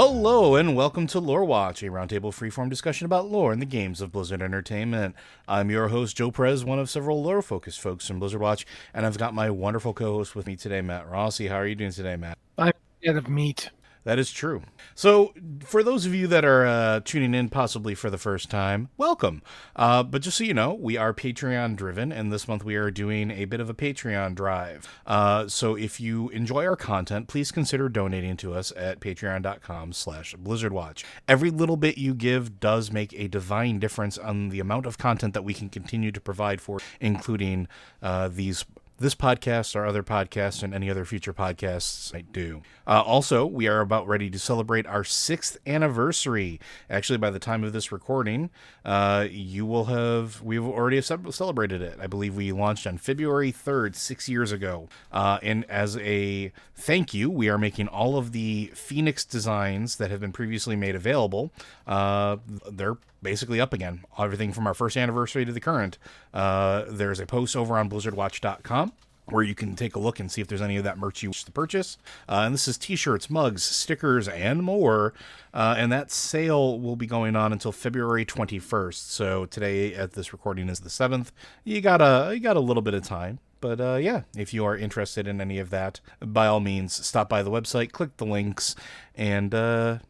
Hello and welcome to Lore Watch, a roundtable freeform discussion about lore and the games of Blizzard Entertainment. I'm your host, Joe Perez, one of several lore-focused folks from Blizzard Watch, and I've got my wonderful co-host with me today, Matt Rossi. How are you doing today, Matt? I'm out of meat. That is true. So, for those of you that are tuning in possibly for the first time, welcome. But just so you know, we are Patreon driven, and this month we are doing a bit of a Patreon drive. So if you enjoy our content, please consider donating to us at patreon.com/BlizzardWatch. Every little bit you give does make a divine difference on the amount of content that we can continue to provide for, including this podcast, our other podcasts, and any other future podcasts I do. Also, we are about ready to celebrate our 6th anniversary. Actually, by the time of this recording, we've already celebrated it. I believe we launched on February 3rd, 6 years ago. And as a thank you, we are making all of the Phoenix designs that have been previously made available. They're basically up again. Everything from our first anniversary to the current. There's a post over on blizzardwatch.com where you can take a look and see if there's any of that merch you wish to purchase. And this is t-shirts, mugs, stickers, and more. And that sale will be going on until February 21st. So today, at this recording, is the 7th. You got a little bit of time. But yeah, if you are interested in any of that, by all means, stop by the website, click the links, and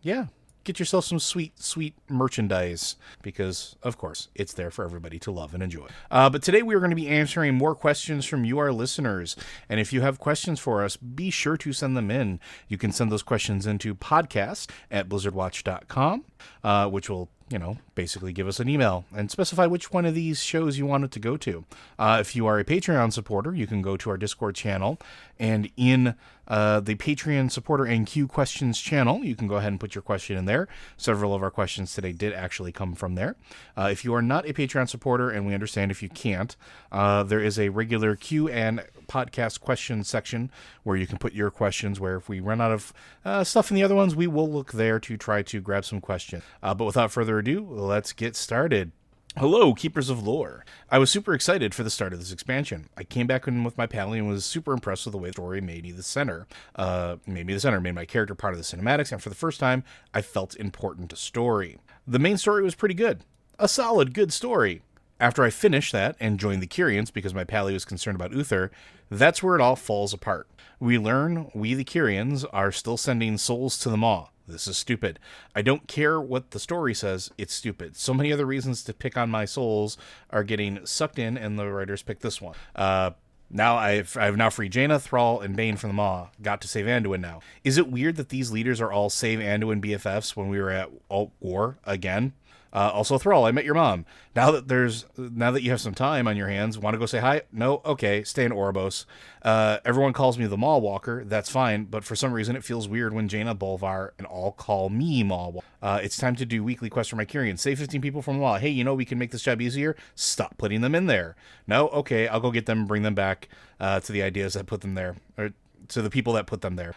yeah. Get yourself some sweet merchandise because, of course, it's there for everybody to love and enjoy. But today we are going to be answering more questions from you, our listeners. And if you have questions for us, be sure to send them in. You can send those questions into podcast@blizzardwatch.com, which will basically give us an email and specify which one of these shows you want it to go to. If you are a Patreon supporter, you can go to our Discord channel, and in the Patreon supporter and Q questions channel, you can go ahead and put your question in there. Several of our questions today did actually come from there. If you are not a Patreon supporter, and we understand if you can't, there is a regular Q and podcast questions section where you can put your questions, where if we run out of stuff in the other ones, we will look there to try to grab some questions. But without further ado, let's get started. Hello, Keepers of Lore. I was super excited for the start of this expansion. I came back in with my pally and was super impressed with the way the story made me the center. Made my character part of the cinematics, and for the first time, I felt important to story. The main story was pretty good. A solid, good story. After I finished that and joined the Kyrians because my pally was concerned about Uther, that's where it all falls apart. We learn we, the Kyrians, are still sending souls to the Maw. This is stupid. I don't care what the story says, it's stupid. So many other reasons to pick on my souls are getting sucked in, and the writers picked this one. Now I've now freed Jaina, Thrall, and Bane from the Maw. Got to save Anduin now. Is it weird that these leaders are all save Anduin BFFs when we were at war again? Also, Thrall, I met your mom. Now that you have some time on your hands, want to go say hi? No? Okay, stay in Oribos. Everyone calls me the Maw Walker. That's fine, but for some reason it feels weird when Jaina, Bolvar, and all call me Maw Walker. It's time to do weekly quests for my Kyrians. Save 15 people from the Maw. Hey, we can make this job easier? Stop putting them in there. No? Okay, I'll go get them and bring them back to the ideas that put them there. Or to the people that put them there.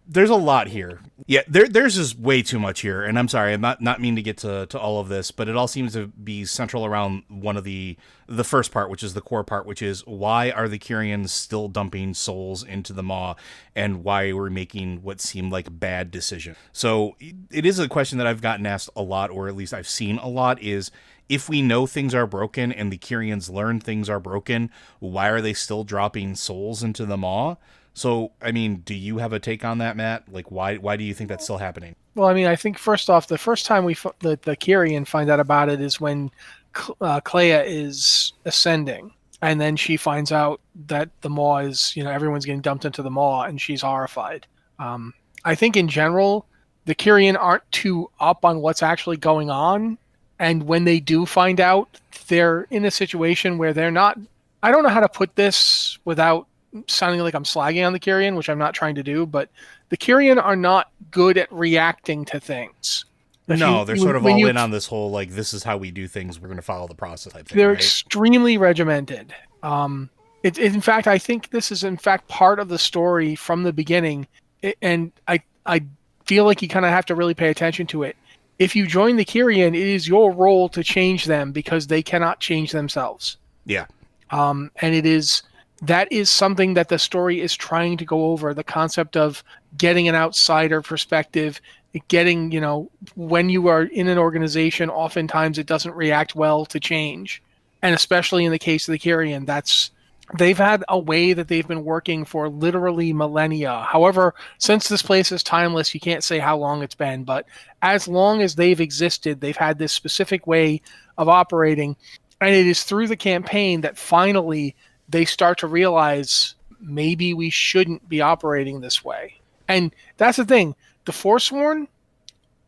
There's a lot here. Yeah, there's just way too much here, and I'm sorry, I'm not mean to get to all of this, but it all seems to be central around one of the first part, which is the core part, which is why are the Kyrians still dumping souls into the Maw, and why we're making what seem like bad decisions. So it is a question that I've gotten asked a lot, or at least I've seen a lot, is if we know things are broken and the Kyrians learn things are broken, why are they still dropping souls into the Maw? So, I mean, do you have a take on that, Matt? Like, why do you think that's still happening? Well, I mean, I think first off, the first time the Kyrian find out about it is when Clea is ascending, and then she finds out that the Maw is, everyone's getting dumped into the Maw, and she's horrified. I think in general, the Kyrian aren't too up on what's actually going on, and when they do find out, they're in a situation where they're not. I don't know how to put this without sounding like I'm slagging on the Kyrian, which I'm not trying to do, but the Kyrian are not good at reacting to things. No, they're sort of all in on this whole, like, this is how we do things, we're going to follow the process type thing, they're right? Extremely regimented. In fact, I think this is, in fact, part of the story from the beginning, and I feel like you kind of have to really pay attention to it. If you join the Kyrian, it is your role to change them because they cannot change themselves. Yeah. And that is something that the story is trying to go over, the concept of getting an outsider perspective, getting, when you are in an organization, oftentimes it doesn't react well to change. And especially in the case of the Kyrian, they've had a way that they've been working for literally millennia. However, since this place is timeless, you can't say how long it's been, but as long as they've existed, they've had this specific way of operating. And it is through the campaign that finally they start to realize maybe we shouldn't be operating this way. And that's the thing. The Forsworn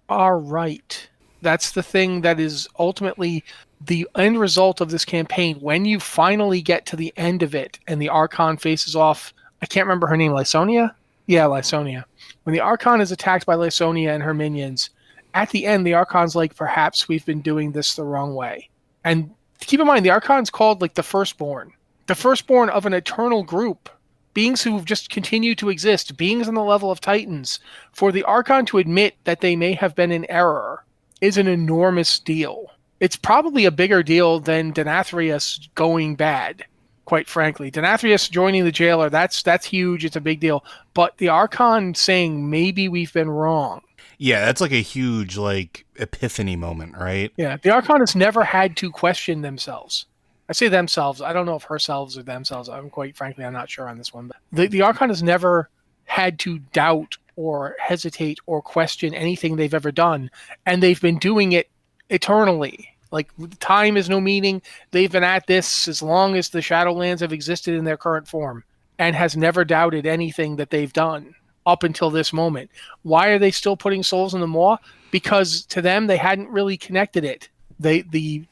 are right. That's the thing that is ultimately the end result of this campaign. When you finally get to the end of it and the Archon faces off, I can't remember her name, Lysonia? Yeah, Lysonia. When the Archon is attacked by Lysonia and her minions, at the end, the Archon's like, perhaps we've been doing this the wrong way. And keep in mind, the Archon's called like the Firstborn of an eternal group. Beings who just continue to exist, beings on the level of Titans. For the Archon to admit that they may have been in error is an enormous deal. It's probably a bigger deal than Denathrius going bad, quite frankly. Denathrius joining the jailer, that's huge. It's a big deal. But the Archon saying, maybe we've been wrong. Yeah, that's like a huge epiphany moment, right? Yeah, the Archon has never had to question themselves. I say themselves. I don't know if herselves or themselves. I'm not sure on this one. But the Archon has never had to doubt or hesitate or question anything they've ever done. And they've been doing it eternally. Like, time is no meaning. They've been at this as long as the Shadowlands have existed in their current form and has never doubted anything that they've done up until this moment. Why are they still putting souls in the maw? Because to them, they hadn't really connected it. The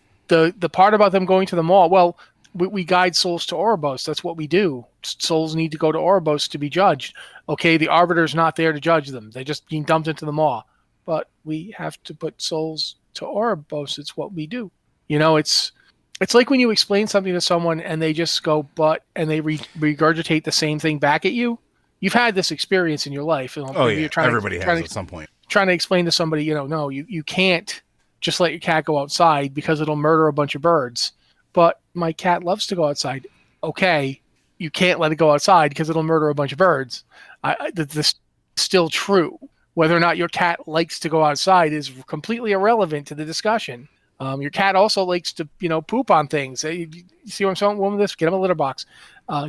part about them going to the maw, well, we guide souls to Oribos. That's what we do. Souls need to go to Oribos to be judged. Okay, the Arbiter's not there to judge them. They're just being dumped into the maw. But we have to put souls to Oribos. It's what we do. It's like when you explain something to someone and they just go, but, and they regurgitate the same thing back at you. You've had this experience in your life. Oh, yeah. Everybody has at some point. Trying to explain to somebody, no, you can't just let your cat go outside because it'll murder a bunch of birds. But my cat loves to go outside. Okay, you can't let it go outside because it'll murder a bunch of birds. This is still true. Whether or not your cat likes to go outside is completely irrelevant to the discussion. Your cat also likes to, poop on things. You see what I'm saying? With this, get him a litter box.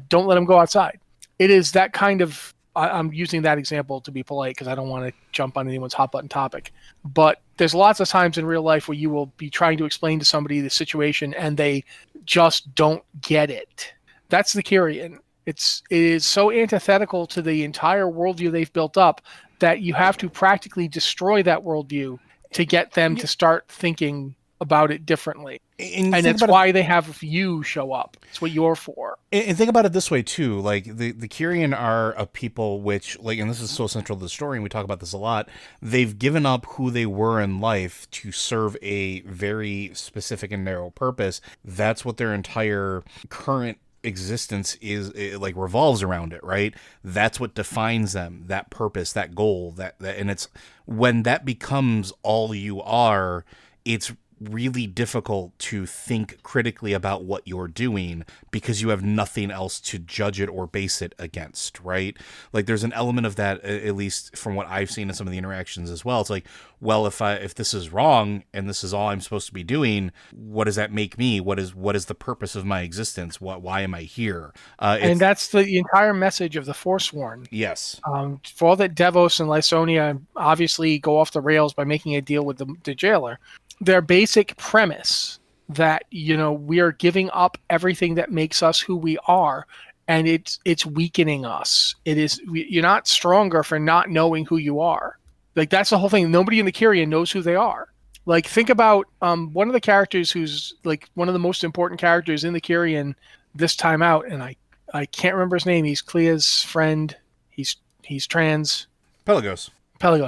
Don't let him go outside. It is that kind of. I'm using that example to be polite because I don't want to jump on anyone's hot button topic. But there's lots of times in real life where you will be trying to explain to somebody the situation and they just don't get it. That's the Kyrian. It is so antithetical to the entire worldview they've built up that you have to practically destroy that worldview to get them to start thinking about it differently. And that's why they have you show up. It's what you're for. And think about it this way, too. Like, the Kyrian are a people which, and this is so central to the story, and we talk about this a lot, they've given up who they were in life to serve a very specific and narrow purpose. That's what their entire current existence revolves around it, right? That's what defines them, that purpose, that goal, that and it's when that becomes all you are, it's really difficult to think critically about what you're doing because you have nothing else to judge it or base it against, right? Like, there's an element of that, at least from what I've seen in some of the interactions as well. It's like, well, if this is wrong and this is all I'm supposed to be doing, what does that make me? What is the purpose of my existence? Why am I here? And that's the entire message of the Forsworn. Yes. For all that Devos and Lysonia obviously go off the rails by making a deal with the jailer, their basic premise that, we are giving up everything that makes us who we are, and it's weakening us. You're not stronger for not knowing who you are. Like, that's the whole thing. Nobody in the Kyrian knows who they are. Like, think about one of the characters who's like one of the most important characters in the Kyrian this time out, and I can't remember his name. He's Clea's friend. He's trans. Pelagos,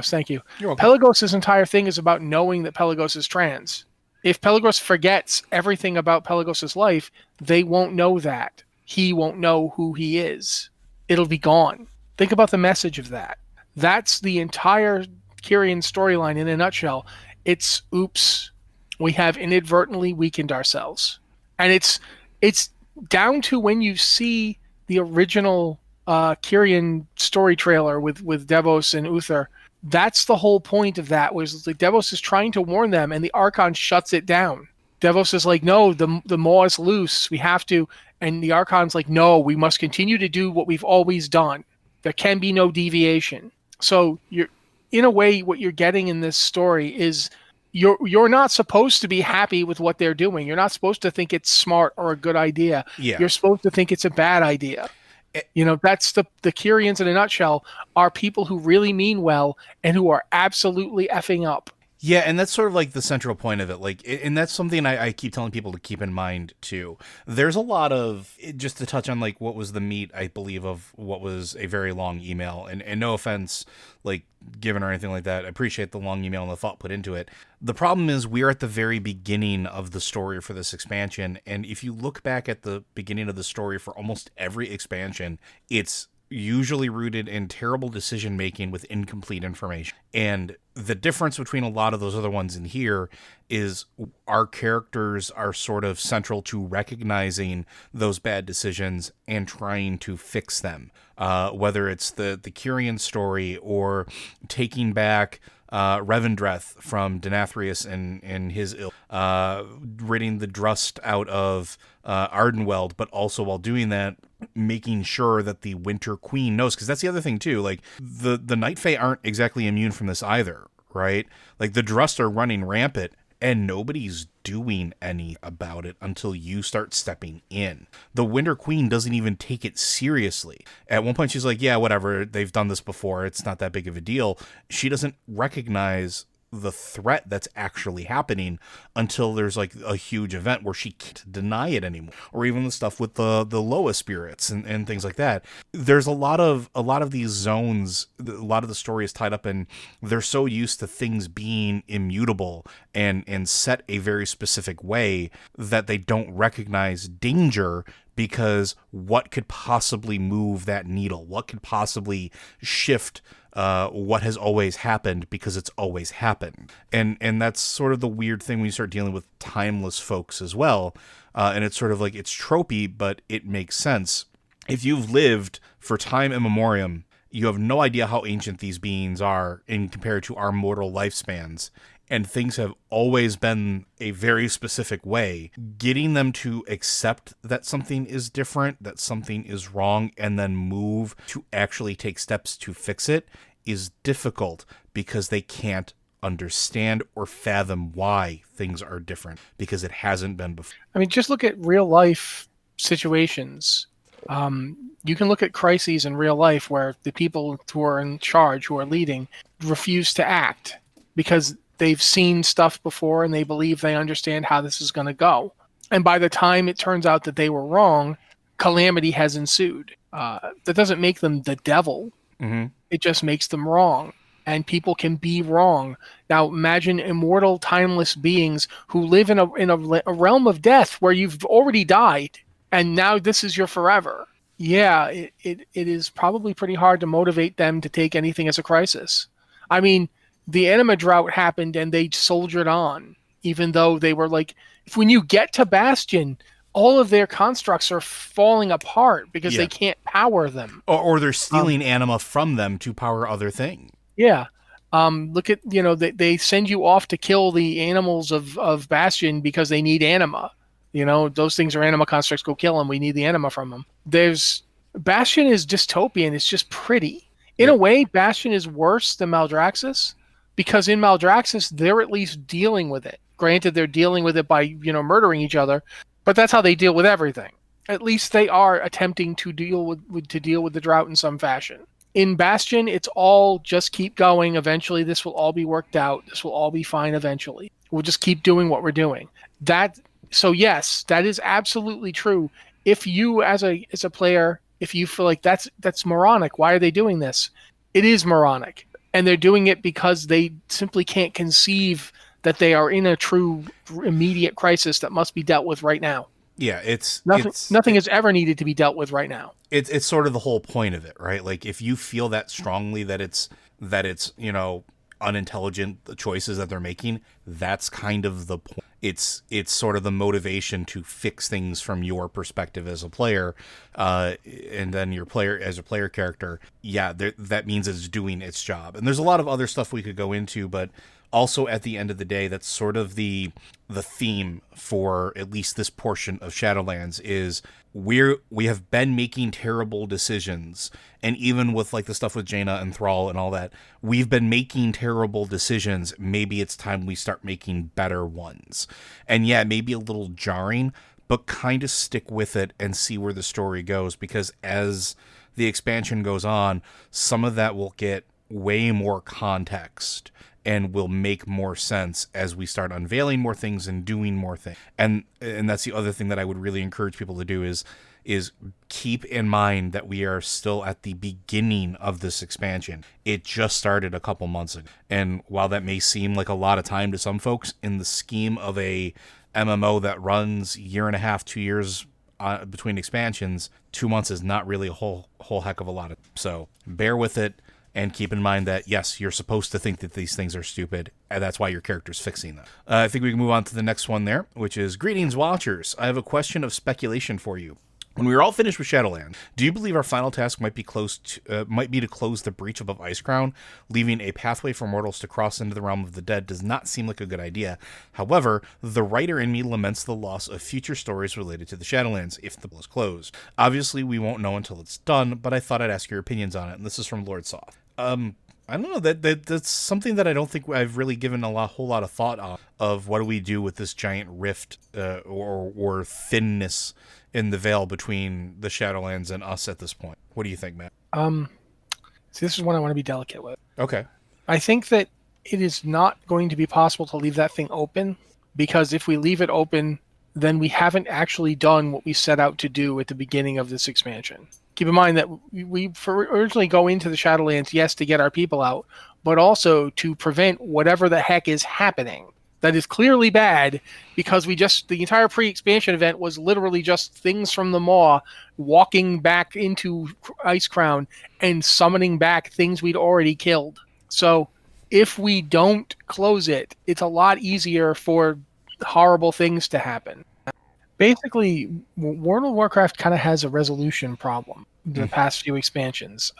thank you. You're welcome. Pelagos' entire thing is about knowing that Pelagos is trans. If Pelagos forgets everything about Pelagos' life, they won't know that. He won't know who he is. It'll be gone. Think about the message of that. That's the entire Kyrian storyline in a nutshell. It's, oops, we have inadvertently weakened ourselves. And it's down to when you see the original Kyrian story trailer with Devos and Uther, That's the whole point of that, was like Devos is trying to warn them, and the Archon shuts it down. Devos is like, no, the maw is loose. We have to. And the Archon's like, no, we must continue to do what we've always done. There can be no deviation. So you're, in a way, what you're getting in this story is you're not supposed to be happy with what they're doing. You're not supposed to think it's smart or a good idea. Yeah. You're supposed to think it's a bad idea. That's the Kyrians in a nutshell, are people who really mean well and who are absolutely effing up. Yeah, and that's sort of like the central point of it. Like, and that's something I keep telling people to keep in mind too. There's a lot of, just to touch on like what was the meat, I believe, of what was a very long email. And no offense, like given or anything like that. I appreciate the long email and the thought put into it. The problem is we're at the very beginning of the story for this expansion, and if you look back at the beginning of the story for almost every expansion, it's usually rooted in terrible decision making with incomplete information. And the difference between a lot of those other ones in here is our characters are sort of central to recognizing those bad decisions and trying to fix them. Whether it's the Kyrian story or taking back Revendreth from Denathrius and his ill, ridding the Drust out of Ardenweld, but also while doing that, making sure that the Winter Queen knows, because that's the other thing too. Like the Night Fae aren't exactly immune from this either, right? Like the Drust are running rampant, and nobody's doing any about it until you start stepping in. The Winter Queen doesn't even take it seriously. At one point, she's like, yeah, whatever, they've done this before, it's not that big of a deal. She doesn't recognize the threat that's actually happening until there's like a huge event where she can't deny it anymore, or even the stuff with the Loa spirits and things like that. There's a lot of these zones, a lot of the story is tied up in, they're so used to things being immutable and set a very specific way that they don't recognize danger, because what could possibly move that needle? What could possibly shift what has always happened, because it's always happened. And that's sort of the weird thing when you start dealing with timeless folks as well. And it's sort of like, it's tropey, but it makes sense. If you've lived for time immemorial, you have no idea how ancient these beings are in compared to our mortal lifespans. And things have always been a very specific way. Getting them to accept that something is different, that something is wrong, and then move to actually take steps to fix it is difficult, because they can't understand or fathom why things are different, because it hasn't been before. I mean, just look at real life situations. You can look at crises in real life where the people who are in charge, who are leading, refuse to act because they've seen stuff before and they believe they understand how this is going to go. And by the time it turns out that they were wrong, calamity has ensued. That doesn't make them the devil. Mm-hmm. It just makes them wrong. And people can be wrong. Now imagine immortal, timeless beings who live in a realm of death where you've already died, and now this is your forever. Yeah, it is probably pretty hard to motivate them to take anything as a crisis. I mean, the anima drought happened and they soldiered on, even though they were like, when you get to Bastion, all of their constructs are falling apart because they can't power them. Or they're stealing anima from them to power other things. Yeah. Look at, they send you off to kill the animals of Bastion because they need anima. Those things are anima constructs, go kill them. We need the anima from them. Bastion is dystopian. It's just pretty. In a way, Bastion is worse than Maldraxxus, because in Maldraxxus, they're at least dealing with it. Granted, they're dealing with it by, murdering each other, but that's how they deal with everything. At least they are attempting to deal with the drought in some fashion. In Bastion, it's all just keep going. Eventually, this will all be worked out. This will all be fine eventually. We'll just keep doing what we're doing. So yes, that is absolutely true. If you, as a player, if you feel like that's moronic, why are they doing this? It is moronic. And they're doing it because they simply can't conceive that they are in a true immediate crisis that must be dealt with right now. Yeah, nothing has ever needed to be dealt with right now. It's sort of the whole point of it, right? Like, if you feel that strongly that it's unintelligent, the choices that they're making, that's kind of the point. it's sort of the motivation to fix things from your perspective as a player, and then your player as a player character. Yeah, that means it's doing its job. And there's a lot of other stuff we could go into, but also at the end of the day, that's sort of the theme for at least this portion of Shadowlands is we have been making terrible decisions. And even with like the stuff with Jaina and Thrall and all that, we've been making terrible decisions. Maybe it's time we start making better ones. And yeah, maybe a little jarring, but kind of stick with it and see where the story goes, because as the expansion goes on, some of that will get way more context and will make more sense as we start unveiling more things and doing more things. And that's the other thing that I would really encourage people to do is keep in mind that we are still at the beginning of this expansion. It just started a couple months ago. And while that may seem like a lot of time to some folks, in the scheme of a MMO that runs 1.5 to 2 years between expansions, 2 months is not really a whole heck of a lot. So bear with it. And keep in mind that, yes, you're supposed to think that these things are stupid, and that's why your character's fixing them. I think we can move on to the next one there, which is, Greetings, Watchers. I have a question of speculation for you. When we are all finished with Shadowlands, do you believe our final task might be to close the breach above Icecrown? Leaving a pathway for mortals to cross into the realm of the dead does not seem like a good idea. However, the writer in me laments the loss of future stories related to the Shadowlands if the book is closed. Obviously, we won't know until it's done, but I thought I'd ask your opinions on it, and this is from Lord Soth. I don't know, that's something that I don't think I've really given a whole lot of thought on, of what do we do with this giant rift or thinness in the veil between the Shadowlands and us at this point. What do you think, Matt? See, this is one I want to be delicate with. Okay. I think that it is not going to be possible to leave that thing open, because if we leave it open, then we haven't actually done what we set out to do at the beginning of this expansion. Keep in mind that we originally go into the Shadowlands, yes, to get our people out, but also to prevent whatever the heck is happening. That is clearly bad, because the entire pre-expansion event was literally just things from the Maw walking back into Icecrown and summoning back things we'd already killed. So if we don't close it, it's a lot easier for horrible things to happen. Basically, World of Warcraft kind of has a resolution problem the past few expansions.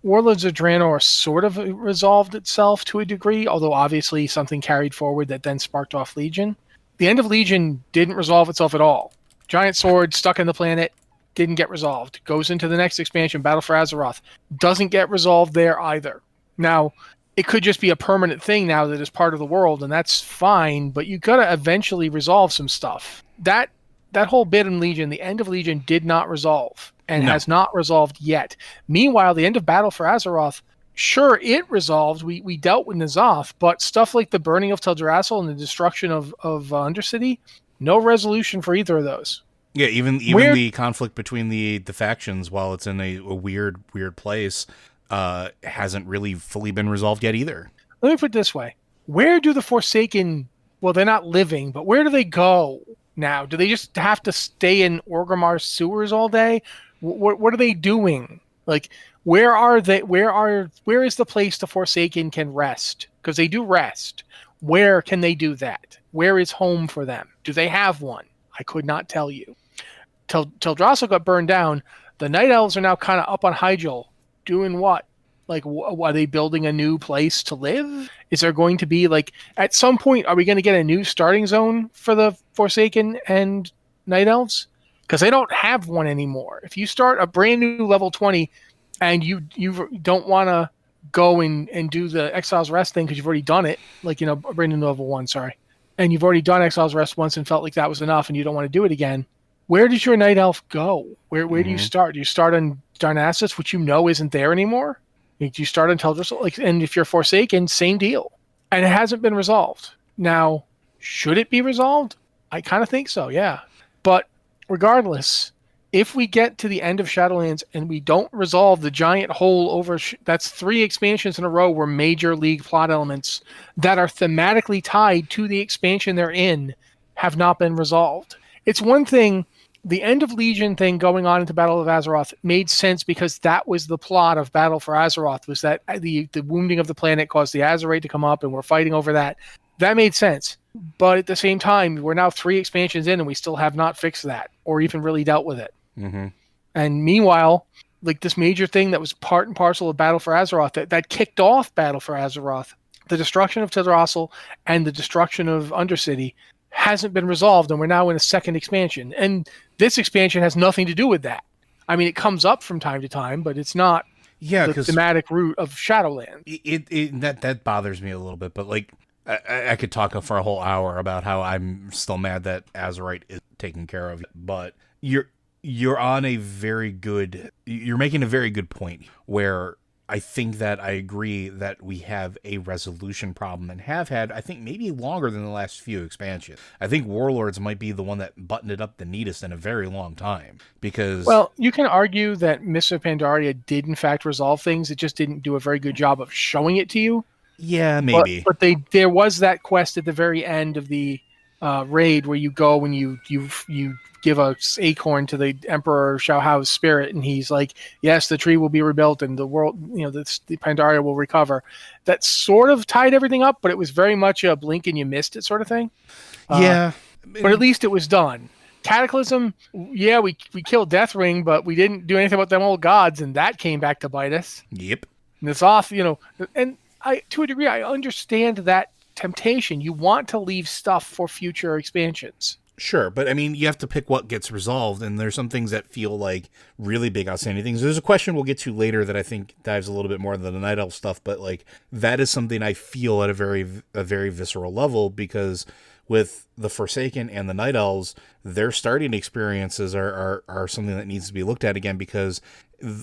Warlords of Draenor sort of resolved itself to a degree, although obviously something carried forward that then sparked off Legion. The end of Legion didn't resolve itself at all. Giant sword stuck in the planet, didn't get resolved. Goes into the next expansion, Battle for Azeroth. Doesn't get resolved there either. Now, it could just be a permanent thing now that is part of the world, and that's fine, but you gotta eventually resolve some stuff. That whole bit in Legion, the end of Legion did not resolve, and has not resolved yet. Meanwhile, the end of Battle for Azeroth, sure, it resolved. We dealt with N'Zoth, but stuff like the burning of Teldrassil and the destruction of Undercity, no resolution for either of those. Yeah, even the conflict between the factions, while it's in a weird place, hasn't really fully been resolved yet either. Let me put it this way. Where do the Forsaken, well, they're not living, but where do they go now? Do they just have to stay in Orgrimmar's sewers all day? What are they doing? Like, where are they? Where is the place the Forsaken can rest? Because they do rest. Where can they do that? Where is home for them? Do they have one? I could not tell you. Teldrassil got burned down. The Night Elves are now kind of up on Hyjal. Doing what? Like, are they building a new place to live? Is there going to be, like, at some point, are we going to get a new starting zone for the Forsaken and Night Elves? Because they don't have one anymore. If you start a brand new level 20 and you don't want to go and do the Exile's Rest thing because you've already done it, like, a brand new level 1, sorry, and you've already done Exile's Rest once and felt like that was enough and you don't want to do it again, where does your Night Elf go? Where do you start? Do you start on Darnassus, which isn't there anymore? Do you start on Teldrassil? And if you're Forsaken, same deal. And it hasn't been resolved. Now, should it be resolved? I kind of think so, yeah. But regardless, if we get to the end of Shadowlands and we don't resolve the giant hole over, that's 3 expansions in a row where major league plot elements that are thematically tied to the expansion they're in have not been resolved. It's one thing, the end of Legion thing going on into Battle of Azeroth made sense because that was the plot of Battle for Azeroth, was that the wounding of the planet caused the Azerate to come up and we're fighting over that. That made sense. But at the same time, we're now 3 expansions in and we still have not fixed that or even really dealt with it. Mm-hmm. And meanwhile, like this major thing that was part and parcel of Battle for Azeroth, that kicked off Battle for Azeroth, the destruction of Teldrassil and the destruction of Undercity, hasn't been resolved, and we're now in a second expansion. And this expansion has nothing to do with that. I mean, it comes up from time to time, but it's not the thematic root of Shadowlands. That bothers me a little bit, but like I could talk for a whole hour about how I'm still mad that Azerite is taken care of, but you're making a very good point where I think that I agree that we have a resolution problem and have had, I think, maybe longer than the last few expansions. I think Warlords might be the one that buttoned it up the neatest in a very long time because... Well, you can argue that Mists of Pandaria did in fact resolve things. It just didn't do a very good job of showing it to you. Yeah, maybe. But there was that quest at the very end of the raid where you go and you give a acorn to the Emperor Shaohao's spirit, and he's like, yes, the tree will be rebuilt and the world, the Pandaria will recover. That sort of tied everything up, but it was very much a blink and you missed it sort of thing. Yeah. But at least it was done. Cataclysm, yeah, we killed Deathwing, but we didn't do anything about them old gods, and that came back to bite us. Yep. And it's off, and to a degree, I understand that temptation. You want to leave stuff for future expansions. Sure, but I mean, you have to pick what gets resolved, and there's some things that feel like really big outstanding things. There's a question we'll get to later that I think dives a little bit more into the Night Elf stuff, but like that is something I feel at a very visceral level, because with the Forsaken and the Night Elves, their starting experiences are something that needs to be looked at again, because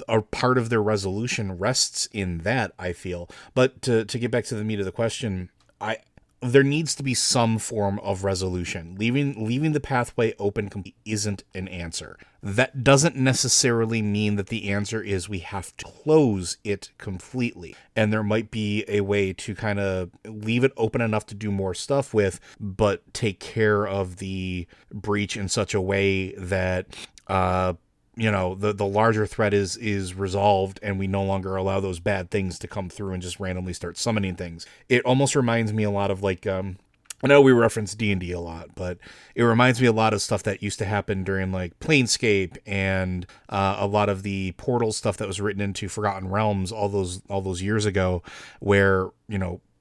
a part of their resolution rests in that, I feel. But to get back to the meat of the question, there needs to be some form of resolution. Leaving the pathway open isn't an answer. That doesn't necessarily mean that the answer is we have to close it completely. And there might be a way to kind of leave it open enough to do more stuff with, but take care of the breach in such a way that the larger threat is resolved, and we no longer allow those bad things to come through and just randomly start summoning things. It almost reminds me a lot of like, I know we reference D&D a lot, but it reminds me a lot of stuff that used to happen during like Planescape and a lot of the Portal stuff that was written into Forgotten Realms all those years ago, where,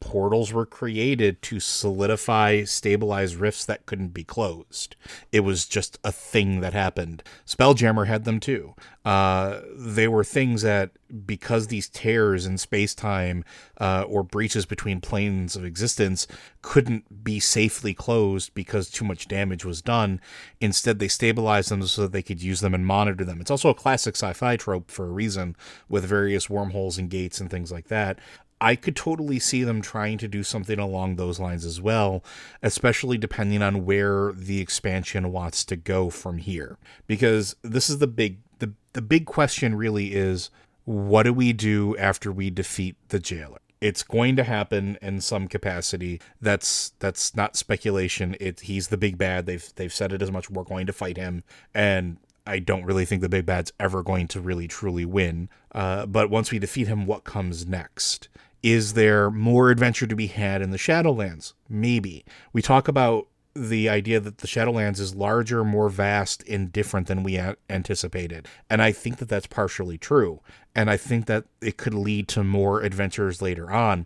portals were created to solidify, stabilize rifts that couldn't be closed. It was just a thing that happened. Spelljammer had them too. They were things that, because these tears in space-time or breaches between planes of existence couldn't be safely closed because too much damage was done, instead they stabilized them so that they could use them and monitor them. It's also a classic sci-fi trope for a reason, with various wormholes and gates and things like that. I could totally see them trying to do something along those lines as well, especially depending on where the expansion wants to go from here. Because this is the big question really is, what do we do after we defeat the jailer? It's going to happen in some capacity. That's not speculation. He's the big bad. They've said it as much. We're going to fight him, and I don't really think the big bad's ever going to really truly win. But once we defeat him, what comes next? Is there more adventure to be had in the Shadowlands? Maybe. We talk about the idea that the Shadowlands is larger, more vast, and different than we anticipated. And I think that that's partially true. And I think that it could lead to more adventures later on.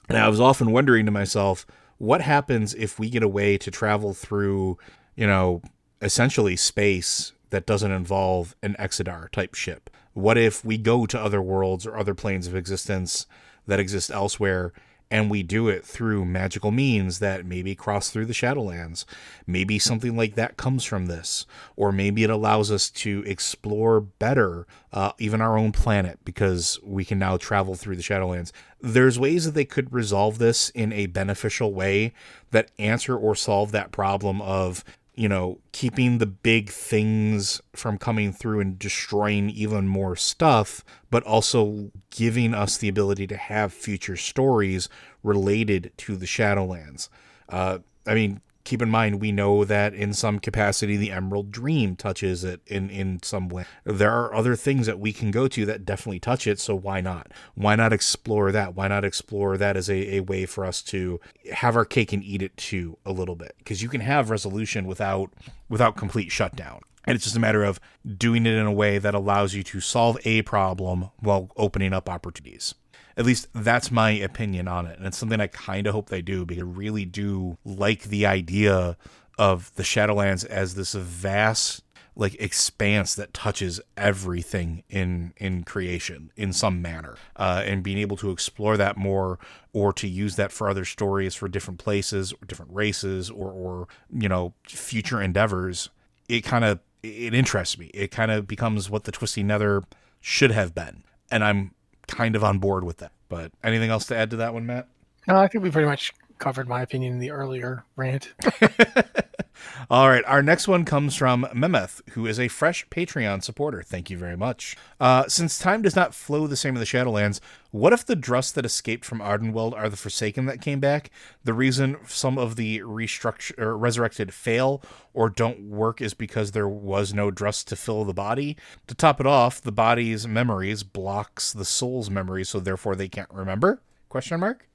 And I was often wondering to myself, what happens if we get a way to travel through, essentially space that doesn't involve an Exodar type ship? What if we go to other worlds or other planes of existence that exist elsewhere, and we do it through magical means that maybe cross through the Shadowlands? Maybe something like that comes from this, or maybe it allows us to explore better even our own planet, because we can now travel through the Shadowlands. There's ways that they could resolve this in a beneficial way that answer or solve that problem of, keeping the big things from coming through and destroying even more stuff, but also giving us the ability to have future stories related to the Shadowlands. keep in mind, we know that in some capacity, the Emerald Dream touches it in some way. There are other things that we can go to that definitely touch it, so why not? Why not explore that? Why not explore that as a way for us to have our cake and eat it too a little bit? Because you can have resolution without complete shutdown. And it's just a matter of doing it in a way that allows you to solve a problem while opening up opportunities. At least that's my opinion on it. And it's something I kind of hope they do, because I really do like the idea of the Shadowlands as this vast expanse that touches everything in creation in some manner, and being able to explore that more, or to use that for other stories, for different places, or different races, or future endeavors. It interests me. It kind of becomes what the Twisty Nether should have been. And I'm kind of on board with that. But anything else to add to that one, Matt? No, I think we pretty much covered my opinion in the earlier rant. All right, our next one comes from Memeth, who is a fresh Patreon supporter. Thank you very much. Since time does not flow the same in the Shadowlands, what if the Drust that escaped from Ardenweld are the Forsaken that came back? The reason some of the resurrected fail or don't work is because there was no Drust to fill the body. To top it off, the body's memories blocks the soul's memories, so therefore they can't remember? Question mark?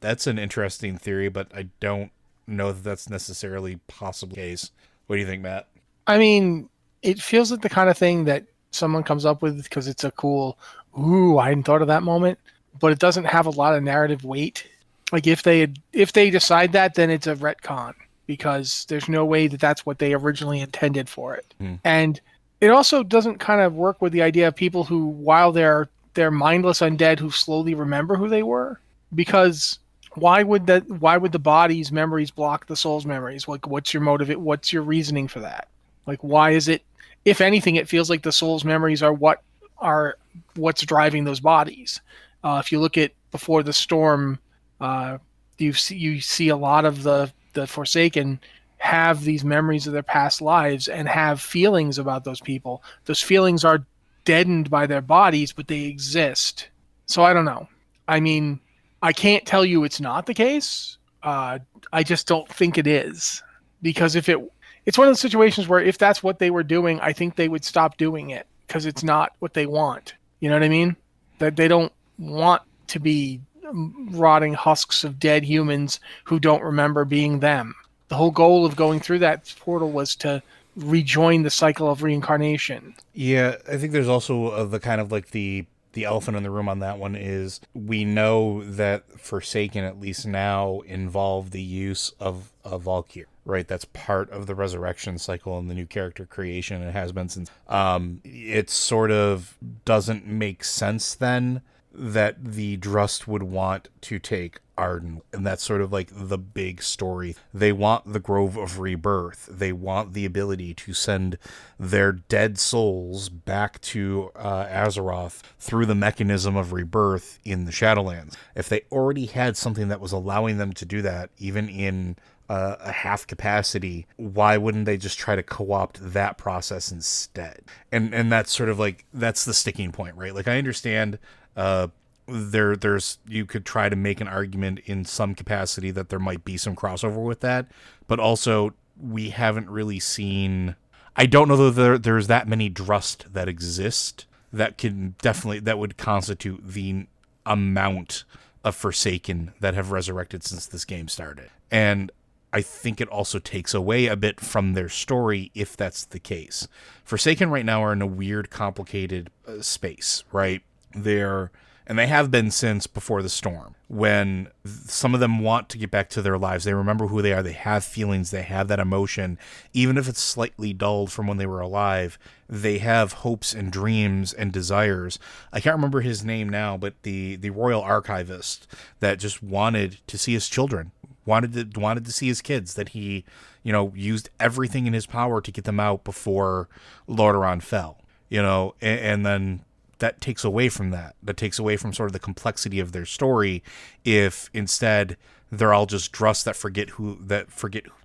That's an interesting theory, but I don't know that that's necessarily possible case. What do you think, Matt? I mean, it feels like the kind of thing that someone comes up with because it's a cool, ooh, I hadn't thought of that moment, but it doesn't have a lot of narrative weight. Like if they decide that, then it's a retcon, because there's no way that that's what they originally intended for it. And it also doesn't kind of work with the idea of people who, while they're mindless undead who slowly remember who they were, because why would the body's memories block the soul's memories? Like, what's your motive? What's your reasoning for that? Like, why is it? If anything, it feels like the soul's memories are what's driving those bodies. If you look at Before the Storm, you see a lot of the Forsaken have these memories of their past lives and have feelings about those people. Those feelings are deadened by their bodies, but they exist. So I don't know. I mean, I can't tell you it's not the case. I just don't think it is, because it's one of those situations where if that's what they were doing, I think they would stop doing it because it's not what they want. You know what I mean? That they don't want to be rotting husks of dead humans who don't remember being them. The whole goal of going through that portal was to rejoin the cycle of reincarnation. Yeah, I think there's also the kind of the elephant in the room on that one is we know that Forsaken, at least now, involve the use of Valkyr, right? That's part of the resurrection cycle and the new character creation. It has been since. It sort of doesn't make sense then that the Drust would want to take Arden, and that's sort of like the big story. They want the Grove of Rebirth. They want the ability to send their dead souls back to Azeroth through the mechanism of rebirth in the Shadowlands. If they already had something that was allowing them to do that, even in a half capacity, why wouldn't they just try to co-opt that process instead? And that's sort of like, that's the sticking point, right? Like, I understand there's you could try to make an argument in some capacity that there might be some crossover with that, but also we haven't really seen. I don't know that there's that many Drust that exist that would constitute the amount of Forsaken that have resurrected since this game started. And I think it also takes away a bit from their story if that's the case. Forsaken right now are in a weird, complicated space, right? And they have been since Before the Storm, when some of them want to get back to their lives. They remember who they are. They have feelings. They have that emotion. Even if it's slightly dulled from when they were alive, they have hopes and dreams and desires. I can't remember his name now, but the royal archivist that just wanted to see his children, wanted to see his kids, that he, used everything in his power to get them out before Lordaeron fell, and then that takes away from that. That takes away from sort of the complexity of their story if instead they're all just Drust that forget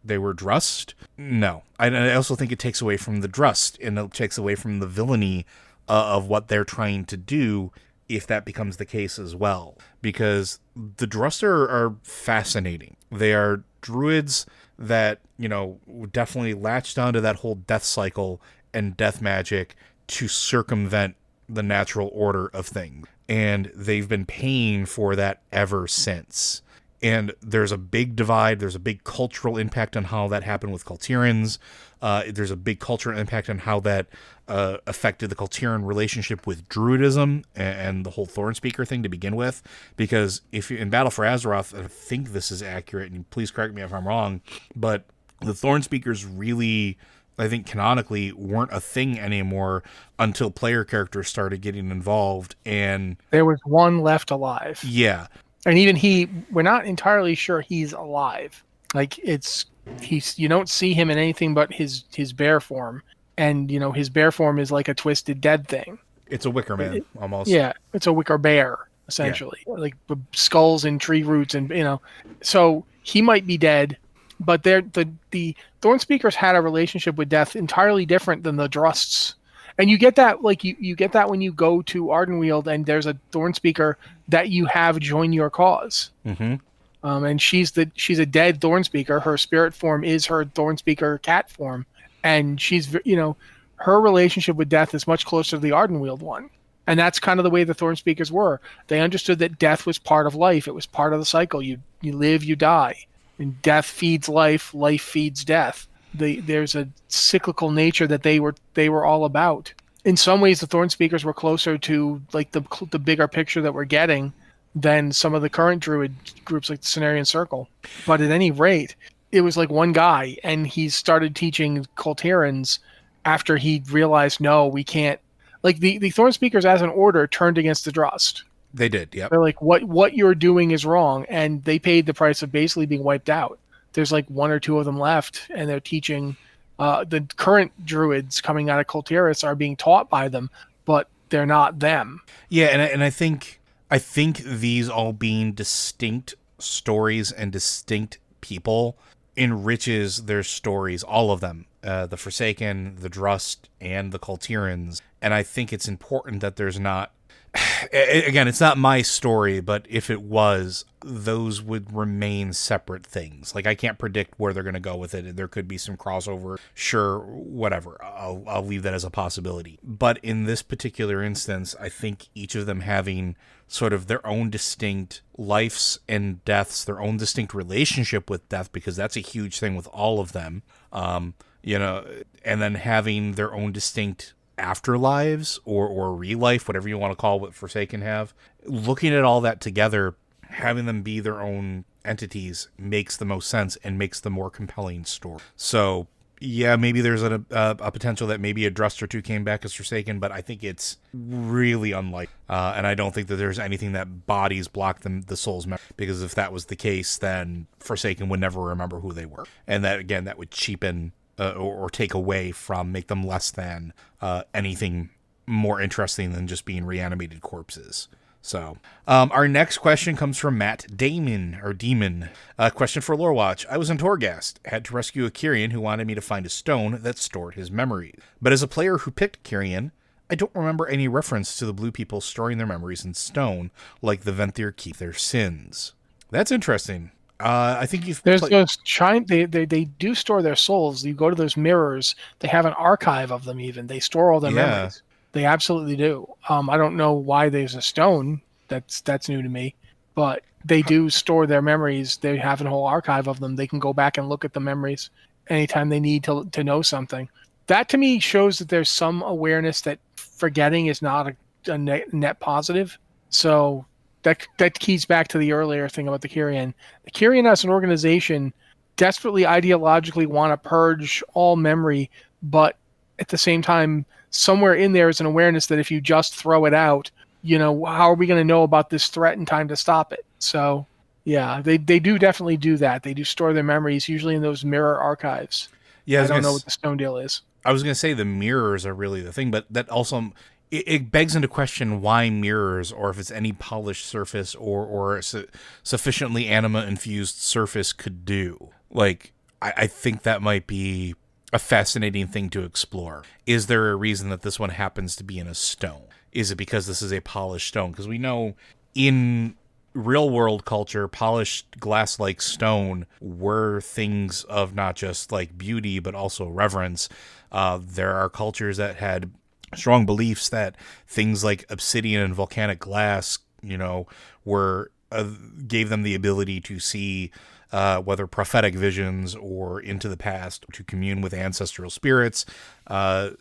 they were Drust. No. I also think it takes away from the Drust, and it takes away from the villainy of what they're trying to do if that becomes the case as well. Because the Drust are fascinating. They are druids that, definitely latched onto that whole death cycle and death magic to circumvent the natural order of things. And they've been paying for that ever since. And there's a big divide. There's a big cultural impact on how that happened with Kyrians. There's a big cultural impact on how that affected the Kyrian relationship with Druidism and the whole Thornspeaker thing to begin with. Because if in Battle for Azeroth, I think this is accurate, and please correct me if I'm wrong, but the Thornspeakers really, I think canonically, weren't a thing anymore until player characters started getting involved. And there was one left alive. Yeah. And even we're not entirely sure he's alive. Like you don't see him in anything but his bear form. And, his bear form is like a twisted dead thing. It's a wicker man, almost. Yeah, it's a wicker bear, essentially. Yeah. Like skulls and tree roots and, so he might be dead, but the Thornspeakers had a relationship with death entirely different than the Drusts. And you get that, like you get that when you go to Ardenweald and there's a Thornspeaker that you have join your cause. Mm-hmm. And she's a dead Thornspeaker. Her spirit form is her Thornspeaker cat form, and she's her relationship with death is much closer to the Ardenweald one. And that's kind of the way the Thornspeakers were. They understood that death was part of life. It was part of the cycle. You live, you die, and death feeds life. Life feeds death. There's a cyclical nature that they were all about. In some ways, the Thornspeakers were closer to like the bigger picture that we're getting than some of the current Druid groups like the Cenarian Circle. But at any rate, it was like one guy, and he started teaching Kyrians after he realized, no, we can't. Like the Thornspeakers as an order turned against the Drust. They did, yep. They're like, what you're doing is wrong, and they paid the price of basically being wiped out. There's like one or two of them left, and they're teaching. The current druids coming out of Kyrians are being taught by them, but they're not them. Yeah, and I think these all being distinct stories and distinct people enriches their stories, all of them, the Forsaken, the Drust, and the Kyrians. And I think it's important that there's not. Again, it's not my story, but if it was, those would remain separate things. Like, I can't predict where they're going to go with it. There could be some crossover. Sure, whatever. I'll leave that as a possibility. But in this particular instance, I think each of them having sort of their own distinct lives and deaths, their own distinct relationship with death, because that's a huge thing with all of them, and then having their own distinct afterlives or re-life, whatever you want to call what Forsaken have. Looking at all that together, having them be their own entities makes the most sense and makes the more compelling story. So yeah, maybe there's a potential that maybe a Drust or two came back as Forsaken, but I think it's really unlikely. And I don't think that there's anything that bodies block the soul's memory, because if that was the case, then Forsaken would never remember who they were. And that, again, that would cheapen or take away from, make them less than anything more interesting than just being reanimated corpses. So, our next question comes from Matt Damon. Question for Lorewatch. I was in Torghast, had to rescue a Kyrian who wanted me to find a stone that stored his memories. But as a player who picked Kyrian, I don't remember any reference to the blue people storing their memories in stone, like the Venthyr keep their sins. That's interesting. I think you've those they do store their souls. You go to those mirrors, they have an archive of them. Even they store all their memories. They absolutely do. I don't know why there's a stone. That's new to me, but they do store their memories. They have a whole archive of them. They can go back and look at the memories anytime they need to know something. That to me shows that there's some awareness that forgetting is not a net positive. So that keys back to the earlier thing about the Kyrian. The Kyrian as an organization desperately ideologically want to purge all memory, but at the same time, somewhere in there is an awareness that if you just throw it out, how are we going to know about this threat in time to stop it? So, yeah, they do definitely do that. They do store their memories, usually in those mirror archives. Yeah, I don't know what the stone deal is. I was going to say the mirrors are really the thing, but that also... It begs into question why mirrors, or if it's any polished surface or sufficiently anima-infused surface could do. Like, I think that might be a fascinating thing to explore. Is there a reason that this one happens to be in a stone? Is it because this is a polished stone? Because we know in real world culture, polished glass like stone were things of not just like beauty, but also reverence. There are cultures that had strong beliefs that things like obsidian and volcanic glass, were gave them the ability to see whether prophetic visions or into the past, to commune with ancestral spirits.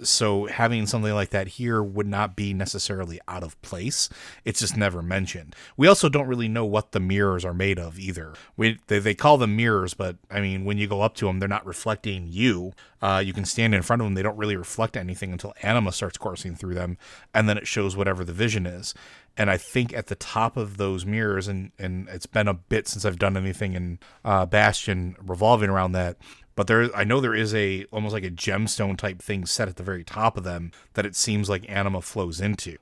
So having something like that here would not be necessarily out of place. It's just never mentioned. We also don't really know what the mirrors are made of either. They call them mirrors, but I mean, when you go up to them, they're not reflecting you. You can stand in front of them. They don't really reflect anything until anima starts coursing through them, and then it shows whatever the vision is. And I think at the top of those mirrors, and it's been a bit since I've done anything in Bastion revolving around that, but I know there is almost like a gemstone type thing set at the very top of them that it seems like anima flows into.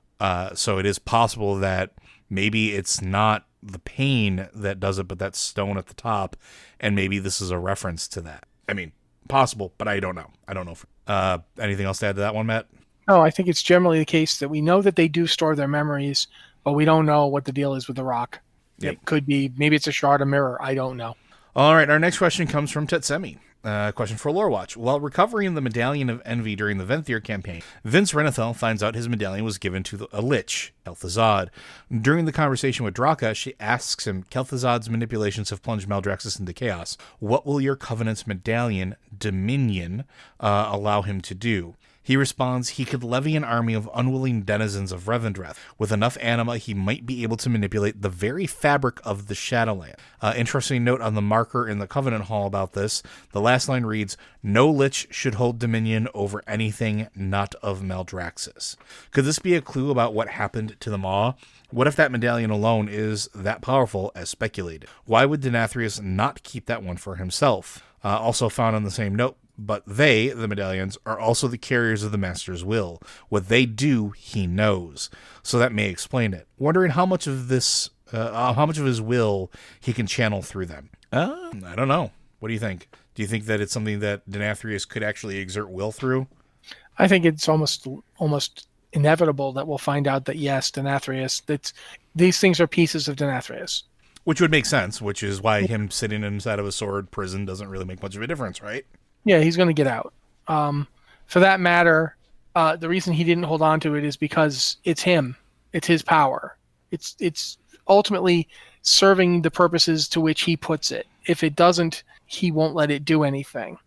So it is possible that maybe it's not the pain that does it, but that stone at the top, and maybe this is a reference to that. I mean, possible, but I don't know. I don't know. Anything else to add to that one, Matt? No, I think it's generally the case that we know that they do store their memories, but we don't know what the deal is with the rock. Yep. It could be, maybe it's a shard of mirror. I don't know. All right, our next question comes from Tetsemi. Question for Lore Watch. While recovering the Medallion of Envy during the Venthyr campaign, Vince Renethel finds out his medallion was given to a lich, Kel'Thuzad. During the conversation with Draka, she asks him, Kel'Thuzad's manipulations have plunged Maldraxxus into chaos. What will your Covenant's medallion, Dominion, allow him to do? He responds, he could levy an army of unwilling denizens of Revendreth. With enough anima, he might be able to manipulate the very fabric of the Shadowlands. Interesting note on the marker in the Covenant Hall about this. The last line reads, no lich should hold dominion over anything not of Maldraxxus. Could this be a clue about what happened to the Maw? What if that medallion alone is that powerful as speculated? Why would Denathrius not keep that one for himself? Also found on the same note, but they, the medallions, are also the carriers of the Master's will. What they do, he knows. So that may explain it. Wondering how much of his will he can channel through them. I don't know. What do you think? Do you think that it's something that Denathrius could actually exert will through? I think it's almost inevitable that we'll find out that yes, Denathrius, these things are pieces of Denathrius. Which would make sense, which is why him sitting inside of a sword prison doesn't really make much of a difference, right? Yeah, he's going to get out. For that matter, the reason he didn't hold on to it is because it's him. It's his power. It's ultimately serving the purposes to which he puts it. If it doesn't, he won't let it do anything.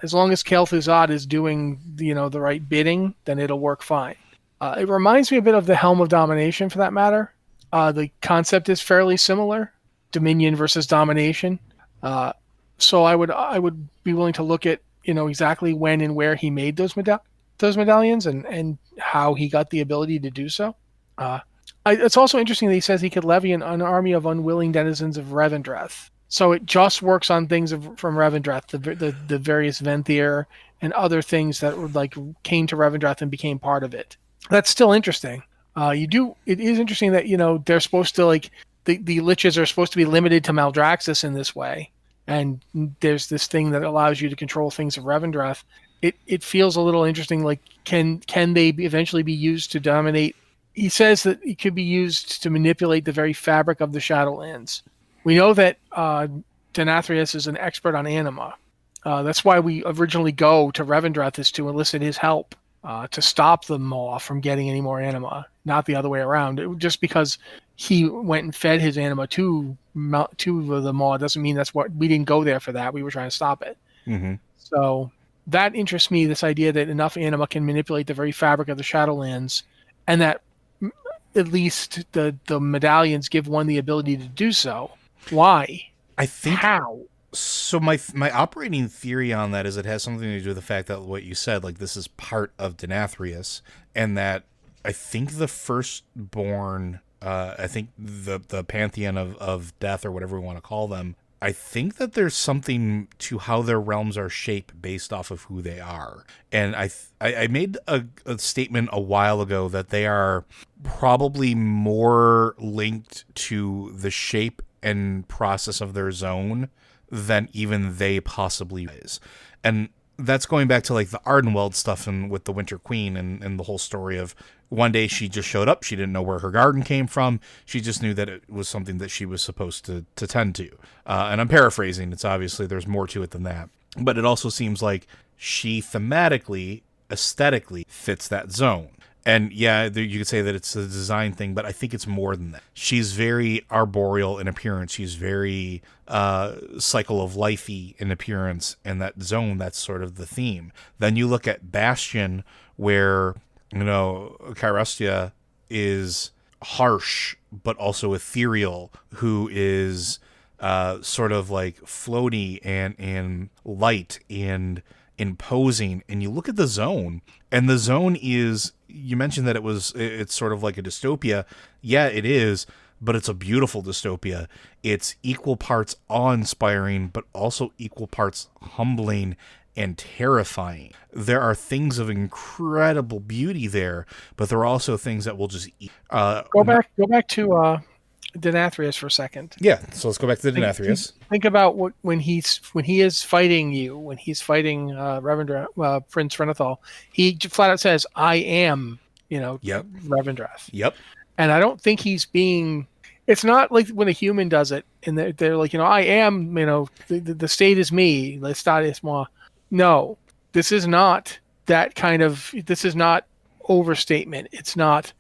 As long as Kel'Thuzad is doing the right bidding, then it'll work fine. It reminds me a bit of the Helm of Domination, for that matter. The concept is fairly similar, dominion versus domination. So I would be willing to look at exactly when and where he made those medallions and how he got the ability to do so. It's also interesting that he says he could levy an army of unwilling denizens of Revendreth. So it just works on things from Revendreth, the various Venthyr and other things that came to Revendreth and became part of it. That's still interesting. It is interesting that they're supposed to the liches are supposed to be limited to Maldraxxus in this way. And there's this thing that allows you to control things of Revendreth. It feels a little interesting. Like, can they eventually be used to dominate? He says that it could be used to manipulate the very fabric of the Shadowlands. We know that Denathrius is an expert on anima. That's why we originally go to Revendreth, is to elicit his help to stop the Maw from getting any more anima, not the other way around. Just because he went and fed his anima to the Maw doesn't mean we didn't go there for that. We were trying to stop it. Mm-hmm. So that interests me, this idea that enough anima can manipulate the very fabric of the Shadowlands, and that at least the medallions give one the ability to do so. Why? I think how? So my operating theory on that is it has something to do with the fact that what you said, like, this is part of Denathrius, and that I think the firstborn, I think the pantheon of death, or whatever we want to call them, I think that there's something to how their realms are shaped based off of who they are. And I made a statement a while ago that they are probably more linked to the shape and process of their zone than even they possibly is. And that's going back to like the Ardenweld stuff and with the Winter Queen and the whole story of one day she just showed up. She didn't know where her garden came from. She just knew that it was something that she was supposed to tend to. And I'm paraphrasing. It's obviously there's more to it than that. But it also seems like she thematically, aesthetically fits that zone. And yeah, you could say that it's a design thing, but I think it's more than that. She's very arboreal in appearance. She's very cycle of lifey in appearance, and that zone, that's sort of the theme. Then you look at Bastion, where, Kyrians is harsh, but also ethereal, who is sort of like floaty and light and imposing. And you look at the zone, and the zone is, you mentioned that it's sort of like a dystopia. Yeah, it is, but it's a beautiful dystopia. It's equal parts awe-inspiring, but also equal parts humbling and terrifying. There are things of incredible beauty there, but there are also things that will just eat. Go back to Denathrius for a second. Yeah, so let's go back to the Denathrius. Think about when he is fighting you, when he's fighting Prince Renathal, he flat out says, "I am," Yep. Revendreth. Yep. And I don't think he's being. It's not like when a human does it, and they're like, I am, the state is me, the state is moi. No, this is not that kind of. This is not overstatement. It's not,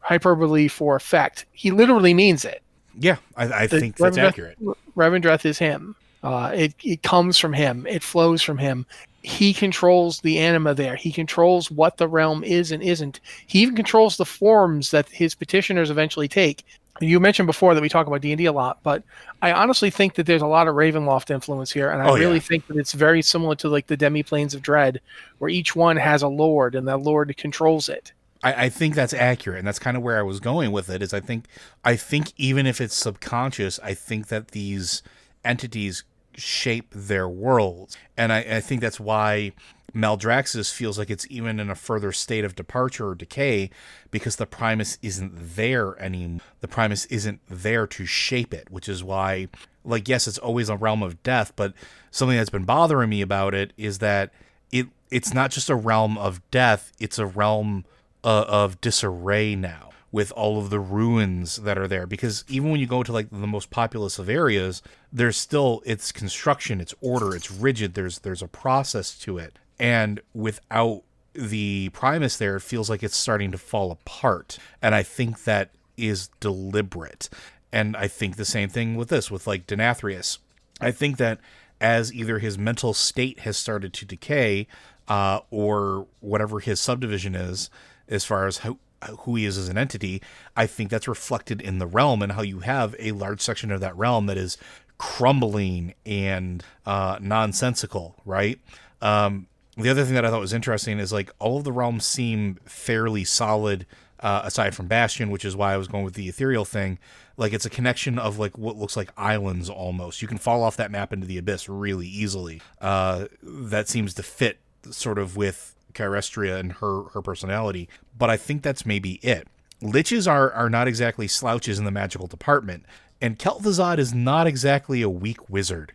hyperbole for effect. He literally means it. Yeah, I think that's accurate. Revendreth is him. It comes from him. It flows from him. He controls the anima there. He controls what the realm is and isn't. He even controls the forms that his petitioners eventually take. You mentioned before that we talk about D&D a lot, but I honestly think that there's a lot of Ravenloft influence here, and I really think that it's very similar to like the Demi-Planes of Dread, where each one has a lord, and that lord controls it. I think that's accurate, and that's kind of where I was going with it. Is I think even if it's subconscious, I think that these entities shape their worlds, and I think that's why Maldraxxus feels like it's even in a further state of departure or decay, because the Primus isn't there anymore. The Primus isn't there to shape it, which is why, like, yes, it's always a realm of death, but something that's been bothering me about it is that it's not just a realm of death; it's a realm of disarray now, with all of the ruins that are there. Because even when you go to like the most populous of areas, there's still its construction, its order, it's rigid. There's a process to it, and without the Primus there, it feels like it's starting to fall apart. And I think that is deliberate. And I think the same thing with this, with like Denathrius. I think that as either his mental state has started to decay, or whatever his subdivision is, as far as who he is as an entity, I think that's reflected in the realm, and how you have a large section of that realm that is crumbling and nonsensical, right? The other thing that I thought was interesting is like all of the realms seem fairly solid, aside from Bastion, which is why I was going with the ethereal thing. Like it's a connection of like what looks like islands almost. You can fall off that map into the abyss really easily. That seems to fit sort of with Kyrestria and her personality, but I think that's maybe it. Liches are not exactly slouches in the magical department, and Kel'Thuzad is not exactly a weak wizard.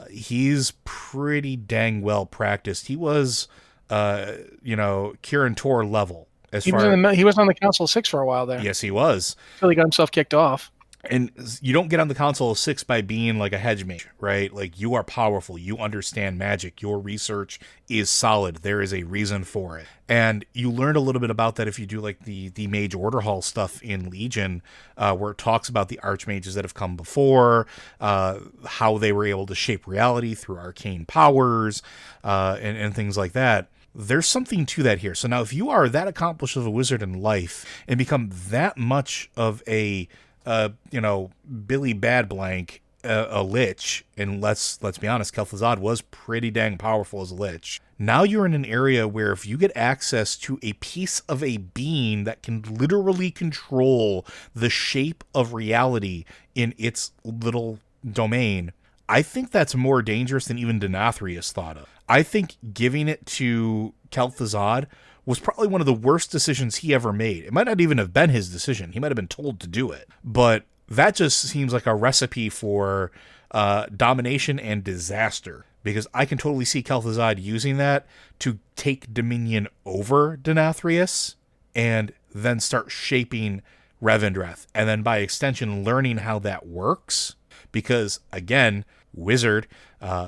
He's pretty dang well practiced. He was, Kirin Tor level. He was on the Council of Six for a while there. Yes, he was. Until he got himself kicked off. And you don't get on the Council of Six by being like a hedge mage, right? Like you are powerful. You understand magic. Your research is solid. There is a reason for it. And you learned a little bit about that if you do like the Mage Order Hall stuff in Legion, where it talks about the archmages that have come before, how they were able to shape reality through arcane powers, and things like that. There's something to that here. So now if you are that accomplished of a wizard in life and become that much of a Billy Badblank, a lich, and let's be honest, Kel'Thuzad was pretty dang powerful as a lich. Now you're in an area where if you get access to a piece of a being that can literally control the shape of reality in its little domain, I think that's more dangerous than even Denathrius thought of. I think giving it to Kel'Thuzad was probably one of the worst decisions he ever made. It might not even have been his decision. He might have been told to do it. But that just seems like a recipe for domination and disaster. because I can totally see Kel'Thuzad using that to take dominion over Denathrius and then start shaping Revendreth, and then by extension learning how that works, because again, wizard,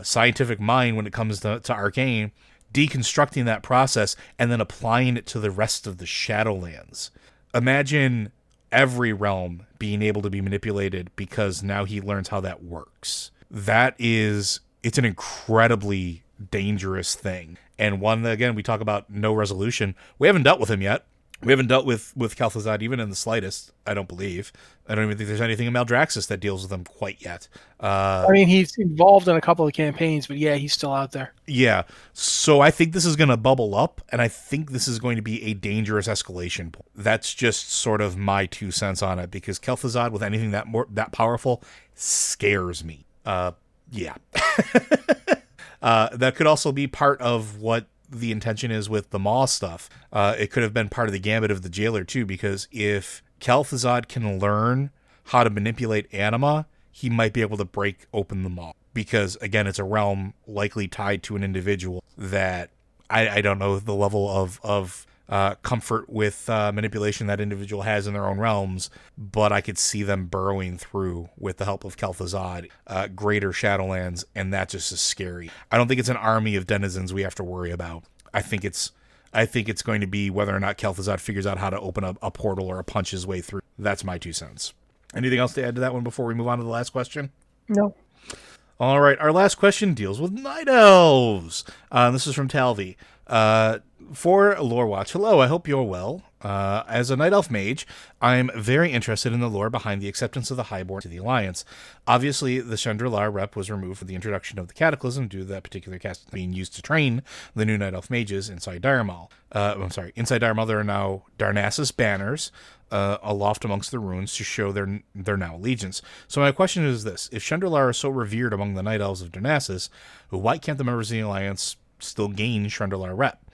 scientific mind when it comes to arcane, deconstructing that process and then applying it to the rest of the Shadowlands. Imagine every realm being able to be manipulated because now he learns how that works. It's an incredibly dangerous thing, and one that, again, we talk about no resolution. We haven't dealt with him yet. We haven't dealt with Kel'Thuzad even in the slightest, I don't believe. I don't even think there's anything in Maldraxxus that deals with him quite yet. I mean, he's involved in a couple of campaigns, but yeah, he's still out there. Yeah, so I think this is going to bubble up, and I think this is going to be a dangerous escalation point. That's just sort of my 2 cents on it, because Kel'Thuzad with anything that powerful scares me. Yeah. That could also be part of what the intention is with the Maw stuff. It could have been part of the gambit of the jailer too, because if Kel'Thuzad can learn how to manipulate anima, he might be able to break open the Maw. Because again, it's a realm likely tied to an individual that I don't know the level of comfort with manipulation that individual has in their own realms, but I could see them burrowing through with the help of Kel'Thuzad, greater Shadowlands, and that just is scary. I don't think it's an army of denizens we have to worry about. I think it's going to be whether or not Kel'Thuzad figures out how to open up a portal or punch his way through. That's my 2 cents. Anything else to add to that one before we move on to the last question? No. All right, our last question deals with Night Elves. This is from Talvi. For Lore Watch, hello, I hope you're well. As a Night Elf mage, I'm very interested in the lore behind the acceptance of the Highborn to the Alliance. Obviously, the Chandrilar rep was removed for the introduction of the Cataclysm due to that particular cast being used to train the new Night Elf mages inside Diremal. Inside Diremal there are now Darnassus banners aloft amongst the ruins to show their now allegiance. So my question is this: if Chandrilar are so revered among the Night Elves of Darnassus, why can't the members of the Alliance still gain Chandrilar rep?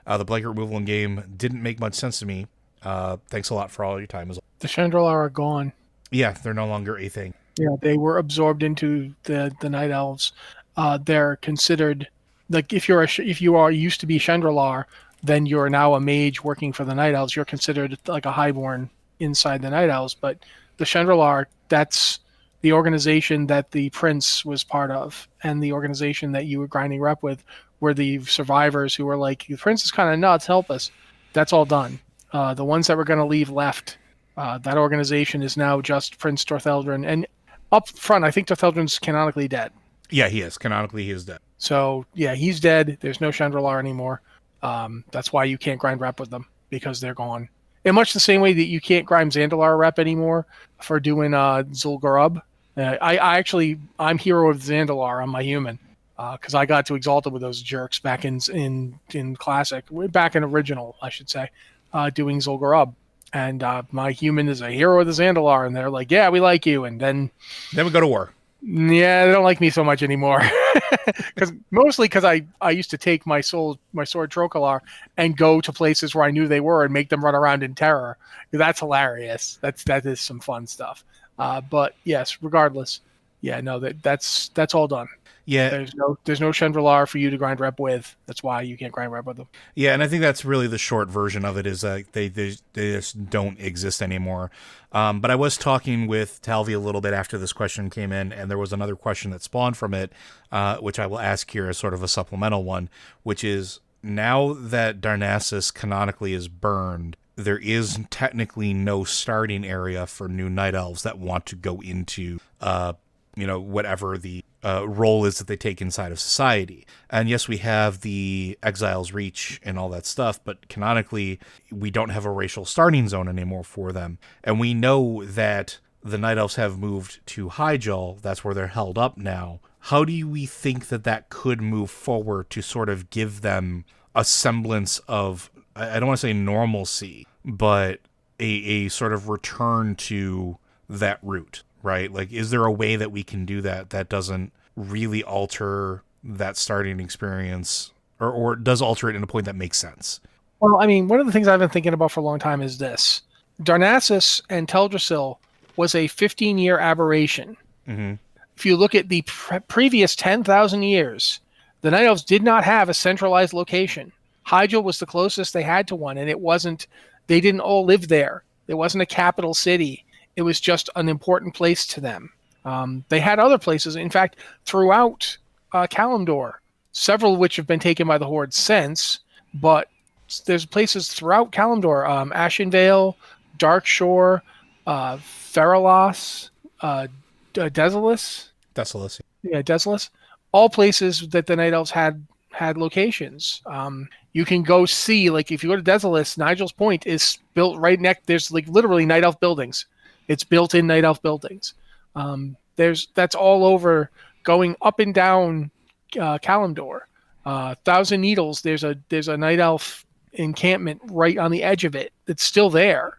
The blanket removal in game didn't make much sense to me. Thanks a lot for all your time. The Chandrilar are gone. Yeah, they're no longer a thing. Yeah, they were absorbed into the Night Elves. They're considered, like, if you are used to be Chandrilar, then you're now a mage working for the Night Elves. You're considered like a Highborn inside the Night Elves. But the Chandrilar, that's the organization that the Prince was part of, and the organization that you were grinding rep with were the survivors who were like, the Prince is kind of nuts, help us. That's all done. The ones that were going to leave left. That organization is now just Prince Tortheldrin. And up front, I think Tortheldrin's canonically dead. Yeah, he is. Canonically, he is dead. So, yeah, he's dead. There's no Chandrilar anymore. That's why you can't grind rep with them, because they're gone. In much the same way that you can't grind Zandalar rep anymore for doing Zul'Gurub. I'm hero of Zandalar on my human. Because I got to Exalted with those jerks back in Classic, back in Original, I should say, doing Zul'Gurub. And my human is a hero of the Zandalar, and they're like, yeah, we like you. And then we go to war. Yeah, they don't like me so much anymore. Mostly because I used to take my sword Trokalar and go to places where I knew they were and make them run around in terror. That's hilarious. That is some fun stuff. But yes, regardless, yeah, no, that's all done. Yeah, there's no Chandrilar for you to grind rep with. That's why you can't grind rep with them. Yeah, and I think that's really the short version of it, is they just don't exist anymore. But I was talking with Talvi a little bit after this question came in, and there was another question that spawned from it, which I will ask here as sort of a supplemental one, which is, now that Darnassus canonically is burned, there is technically no starting area for new Night Elves that want to go into whatever the role is that they take inside of society. And yes, we have the Exile's Reach and all that stuff, but canonically, we don't have a racial starting zone anymore for them. And we know that the Night Elves have moved to Hyjal. That's where they're held up now. How do we think that could move forward to sort of give them a semblance of, I don't want to say normalcy, but a sort of return to that route? Right? Like, is there a way that we can do that doesn't really alter that starting experience, or does alter it in a point that makes sense? Well, I mean, one of the things I've been thinking about for a long time is this. Darnassus and Teldrassil was a 15-year aberration. Mm-hmm. If you look at the previous 10,000 years, The Night Elves did not have a centralized location. Hyjal was the closest they had to one, and it wasn't. They didn't all live there. It wasn't a capital city. It was just an important place to them. They had other places. In fact, throughout Kalimdor, several of which have been taken by the Horde since, but there's places throughout Kalimdor, Ashenvale, Darkshore, Theralos, Desolus. Desolus. Yeah, Desolus. All places that the Night Elves had locations. You can go see, like, if you go to Desolus, Nigel's Point is built right next. There's like literally Night Elf buildings. It's built in Night Elf buildings. That's all over, going up and down Kalimdor. Thousand Needles. There's a Night Elf encampment right on the edge of it. It's still there.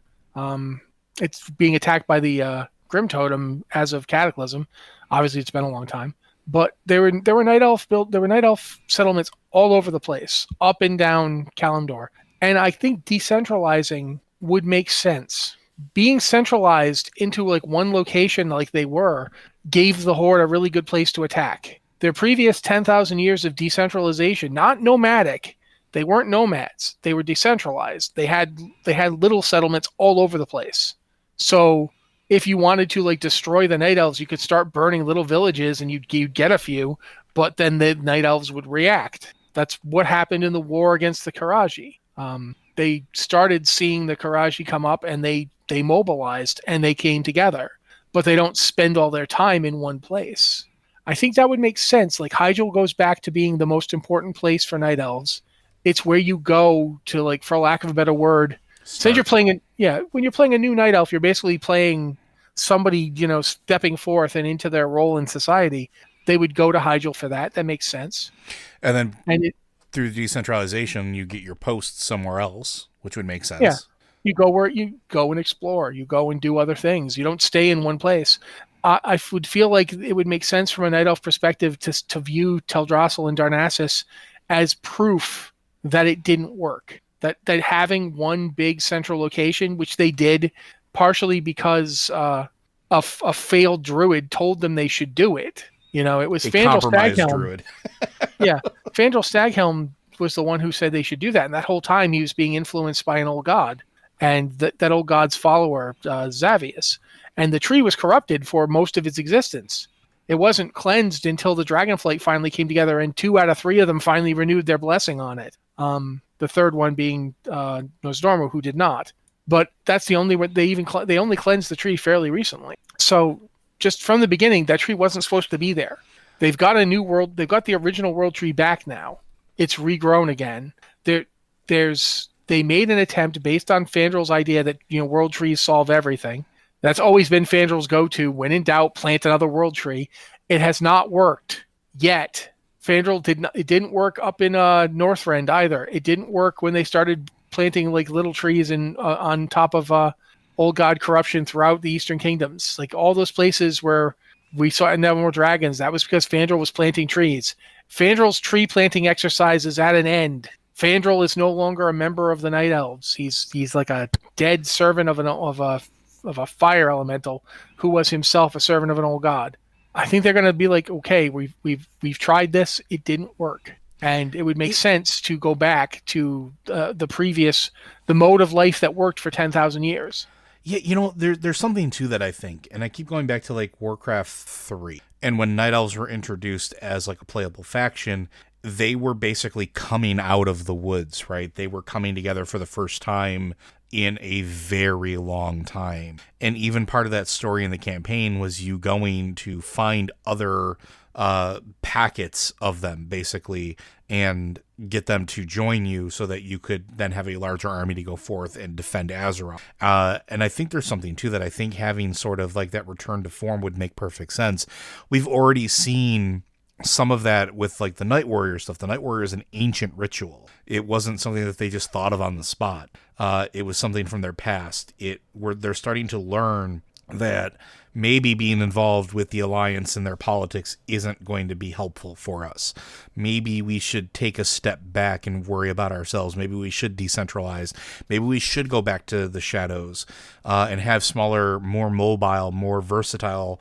It's being attacked by the Grim Totem as of Cataclysm. Obviously, it's been a long time. But there were Night Elf settlements all over the place, up and down Kalimdor. And I think decentralizing would make sense. Being centralized into like one location like they were gave the Horde a really good place to attack. Their previous 10,000 years of decentralization, not nomadic, they weren't nomads. They were decentralized. They had little settlements all over the place. So if you wanted to like destroy the Night Elves, you could start burning little villages and you'd get a few, but then the Night Elves would react. That's what happened in the war against the Karaji. They started seeing the Karaji come up and they mobilized and they came together, but they don't spend all their time in one place. I think that would make sense. Like Hyjal goes back to being the most important place for Night Elves. It's where you go to, like, for lack of a better word, since you're playing when you're playing a new Night Elf, you're basically playing somebody, stepping forth and into their role in society. They would go to Hyjal for that. That makes sense. And then through decentralization, you get your posts somewhere else, which would make sense. Yeah. You go where you go and explore. You go and do other things. You don't stay in one place. I would feel like it would make sense from a Night Elf perspective to view Teldrassil and Darnassus as proof that it didn't work. That having one big central location, which they did partially because a failed druid told them they should do it. It was Fandral Staghelm. Druid. Yeah, Fandral Staghelm was the one who said they should do that, and that whole time he was being influenced by an old god, and that old god's follower, Xavius. And the tree was corrupted for most of its existence. It wasn't cleansed until the Dragonflight finally came together, and 2 out of 3 of them finally renewed their blessing on it. The third one being Nosdormu, who did not. But that's the only way they only cleansed the tree fairly recently. So just from the beginning, that tree wasn't supposed to be there. They've got a new world. They've got the original world tree back now. It's regrown again. They made an attempt based on Fandral's idea that world trees solve everything. That's always been Fandral's go-to. When in doubt, plant another world tree. It has not worked yet. Fandral it didn't work up in Northrend either. It didn't work when they started planting like little trees on top of old god corruption throughout the Eastern Kingdoms. Like all those places where we saw Never More Dragons, that was because Fandral was planting trees. Fandral's tree planting exercise is at an end. Fandral is no longer a member of the Night Elves. He's like a dead servant of a fire elemental who was himself a servant of an old god. I think they're going to be like, okay, we've tried this, it didn't work, and it would make sense to go back to the mode of life that worked for 10,000 years. Yeah, there's something to that, I think, and I keep going back to like Warcraft 3, and when Night Elves were introduced as like a playable faction, they were basically coming out of the woods, right? They were coming together for the first time in a very long time. And even part of that story in the campaign was you going to find other packets of them, basically, and get them to join you so that you could then have a larger army to go forth and defend Azeroth. And I think there's something to that. I think having sort of like that return to form would make perfect sense. We've already seen some of that with like the Night Warrior stuff. The Night Warrior is an ancient ritual. It wasn't something that they just thought of on the spot. It was something from their past. They're starting to learn that maybe being involved with the Alliance and their politics isn't going to be helpful for us. Maybe we should take a step back and worry about ourselves. Maybe we should decentralize. Maybe we should go back to the shadows and have smaller, more mobile, more versatile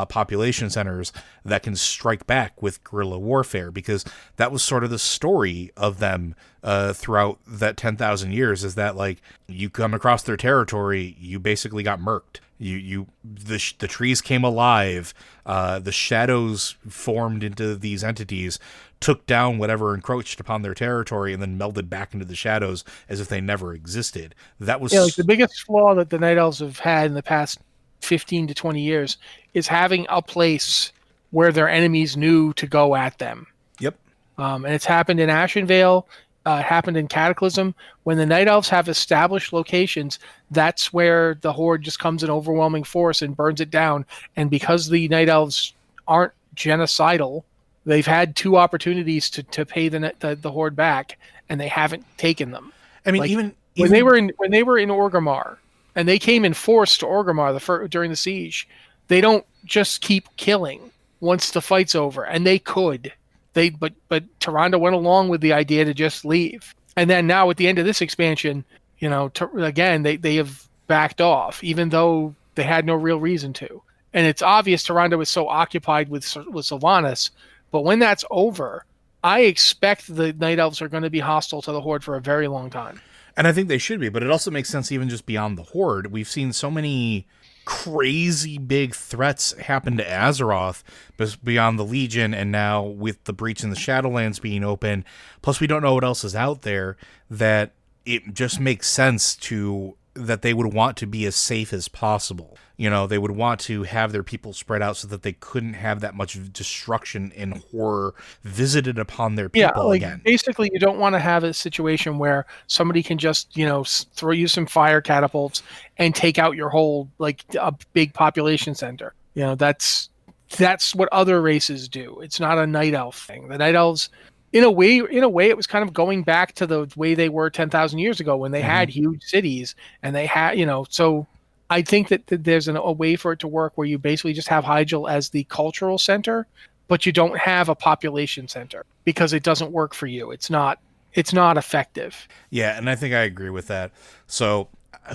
population centers that can strike back with guerrilla warfare, because that was sort of the story of them throughout that 10,000 years, is that, like, you come across their territory, you basically got murked. The trees came alive, the shadows formed into these entities, took down whatever encroached upon their territory, and then melded back into the shadows as if they never existed. That was like the biggest flaw that the Night Elves have had in the past 15 to 20 years is having a place where their enemies knew to go at them. Yep. And it's happened in Ashenvale. It happened in Cataclysm. When the Night Elves have established locations, that's where the Horde just comes in overwhelming force and burns it down. And because the Night Elves aren't genocidal, they've had 2 opportunities to pay the Horde back, and they haven't taken them. I mean, like, even when they were in Orgrimmar, and they came in force to Orgrimmar during the siege, they don't just keep killing once the fight's over, and they could. But Tyrande went along with the idea to just leave. And then now at the end of this expansion, again, they have backed off, even though they had no real reason to. And it's obvious Tyrande was so occupied with Sylvanas. But when that's over, I expect the Night Elves are going to be hostile to the Horde for a very long time. And I think they should be, but it also makes sense even just beyond the Horde. We've seen so many crazy big threats happen to Azeroth beyond the Legion, and now with the breach in the Shadowlands being open, plus we don't know what else is out there, that it just makes sense that they would want to be as safe as possible. They would want to have their people spread out so that they couldn't have that much destruction and horror visited upon their people again. Basically, you don't want to have a situation where somebody can just, throw you some fire catapults and take out your whole, like, a big population center. That's what other races do. It's not a Night Elf thing. The Night Elves, in a way, it was kind of going back to the way they were 10,000 years ago when they had huge cities, and they had, so I think that there's a way for it to work where you basically just have Hyjal as the cultural center, but you don't have a population center because it doesn't work for you. It's not effective. Yeah, and I think I agree with that. So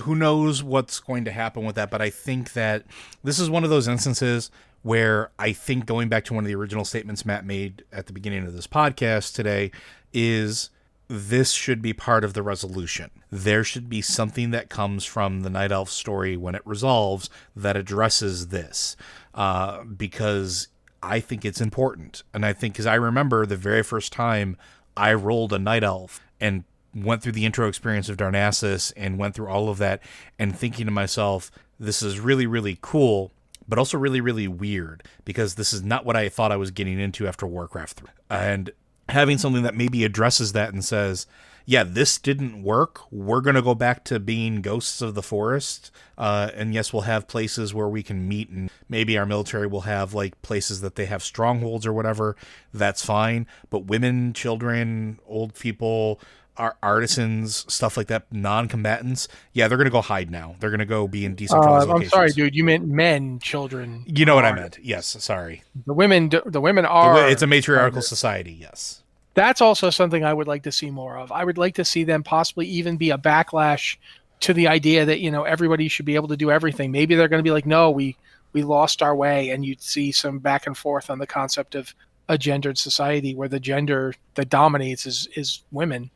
who knows what's going to happen with that, but I think that this is one of those instances where I think, going back to one of the original statements Matt made at the beginning of this podcast today, is this should be part of the resolution. There should be something that comes from the Night Elf story when it resolves that addresses this, because I think it's important. And I think, because I remember the very first time I rolled a Night Elf and went through the intro experience of Darnassus and went through all of that, and thinking to myself, this is really, really cool, but also really, really weird, because this is not what I thought I was getting into after Warcraft 3. And having something that maybe addresses that and says, yeah, this didn't work, we're going to go back to being ghosts of the forest, and yes, we'll have places where we can meet, and maybe our military will have, like, places that they have strongholds or whatever, that's fine, but women, children, old people, artisans, stuff like that, non-combatants, yeah, they're going to go hide now. They're going to go be in decentralized locations. I'm sorry, dude. You meant men, children. You know what I meant. Yes, sorry. The women are... It's a matriarchal society, yes. That's also something I would like to see more of. I would like to see them possibly even be a backlash to the idea that, everybody should be able to do everything. Maybe they're going to be like, no, we lost our way, and you'd see some back and forth on the concept of a gendered society where the gender that dominates is women.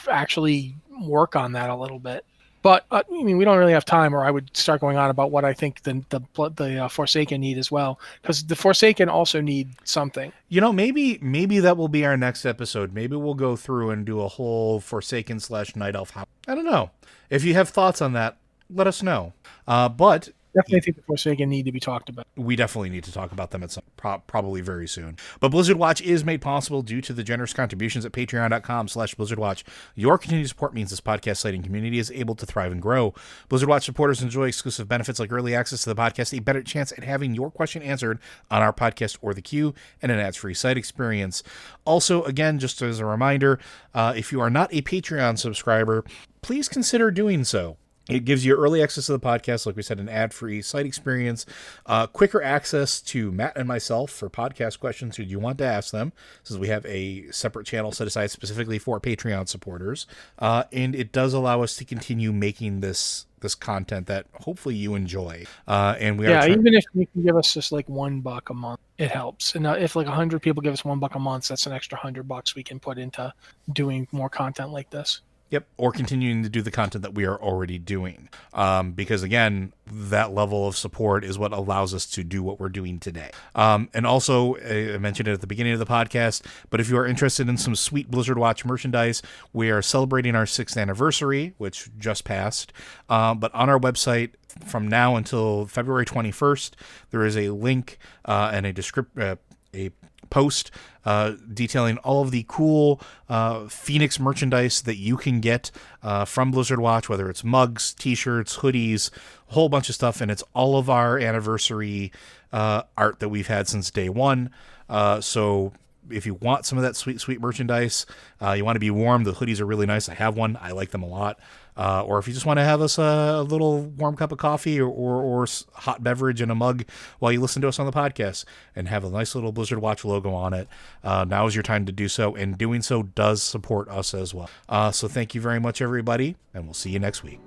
Actually work on that a little bit. But we don't really have time, or I would start going on about what I think the Forsaken need as well, because the Forsaken also need something. Maybe that will be our next episode. Maybe we'll go through and do a whole Forsaken / Night Elf house. I don't know. If you have thoughts on that, let us know. But definitely think the Forsaken need to be talked about. We definitely need to talk about them at some probably very soon. But Blizzard Watch is made possible due to the generous contributions at patreon.com/BlizzardWatch. Your continued support means this podcast site and community is able to thrive and grow. Blizzard Watch supporters enjoy exclusive benefits like early access to the podcast, a better chance at having your question answered on our podcast or the queue, and an ads-free site experience. Also, again, just as a reminder, if you are not a Patreon subscriber, please consider doing so. It gives you early access to the podcast, like we said, an ad-free site experience, quicker access to Matt and myself for podcast questions should you want to ask them, since we have a separate channel set aside specifically for Patreon supporters. And it does allow us to continue making this content that hopefully you enjoy. And we are even if you can give us just like $1 a month, it helps. And if like 100 people give us $1 a month, that's an extra $100 we can put into doing more content like this. Yep, or continuing to do the content that we are already doing. Because, again, that level of support is what allows us to do what we're doing today. And also, I mentioned it at the beginning of the podcast, but if you are interested in some sweet Blizzard Watch merchandise, we are celebrating our 6th anniversary, which just passed. But on our website, from now until February 21st, there is a link and a post detailing all of the cool Phoenix merchandise that you can get from Blizzard Watch, whether it's mugs, t-shirts, hoodies, a whole bunch of stuff, and it's all of our anniversary art that we've had since day one. So if you want some of that sweet merchandise, you want to be warm, the hoodies are really nice. I have one. I like them a lot. Or if you just want to have us a little warm cup of coffee or hot beverage in a mug while you listen to us on the podcast and have a nice little Blizzard Watch logo on it, now is your time to do so. And doing so does support us as well. So thank you very much, everybody, and we'll see you next week.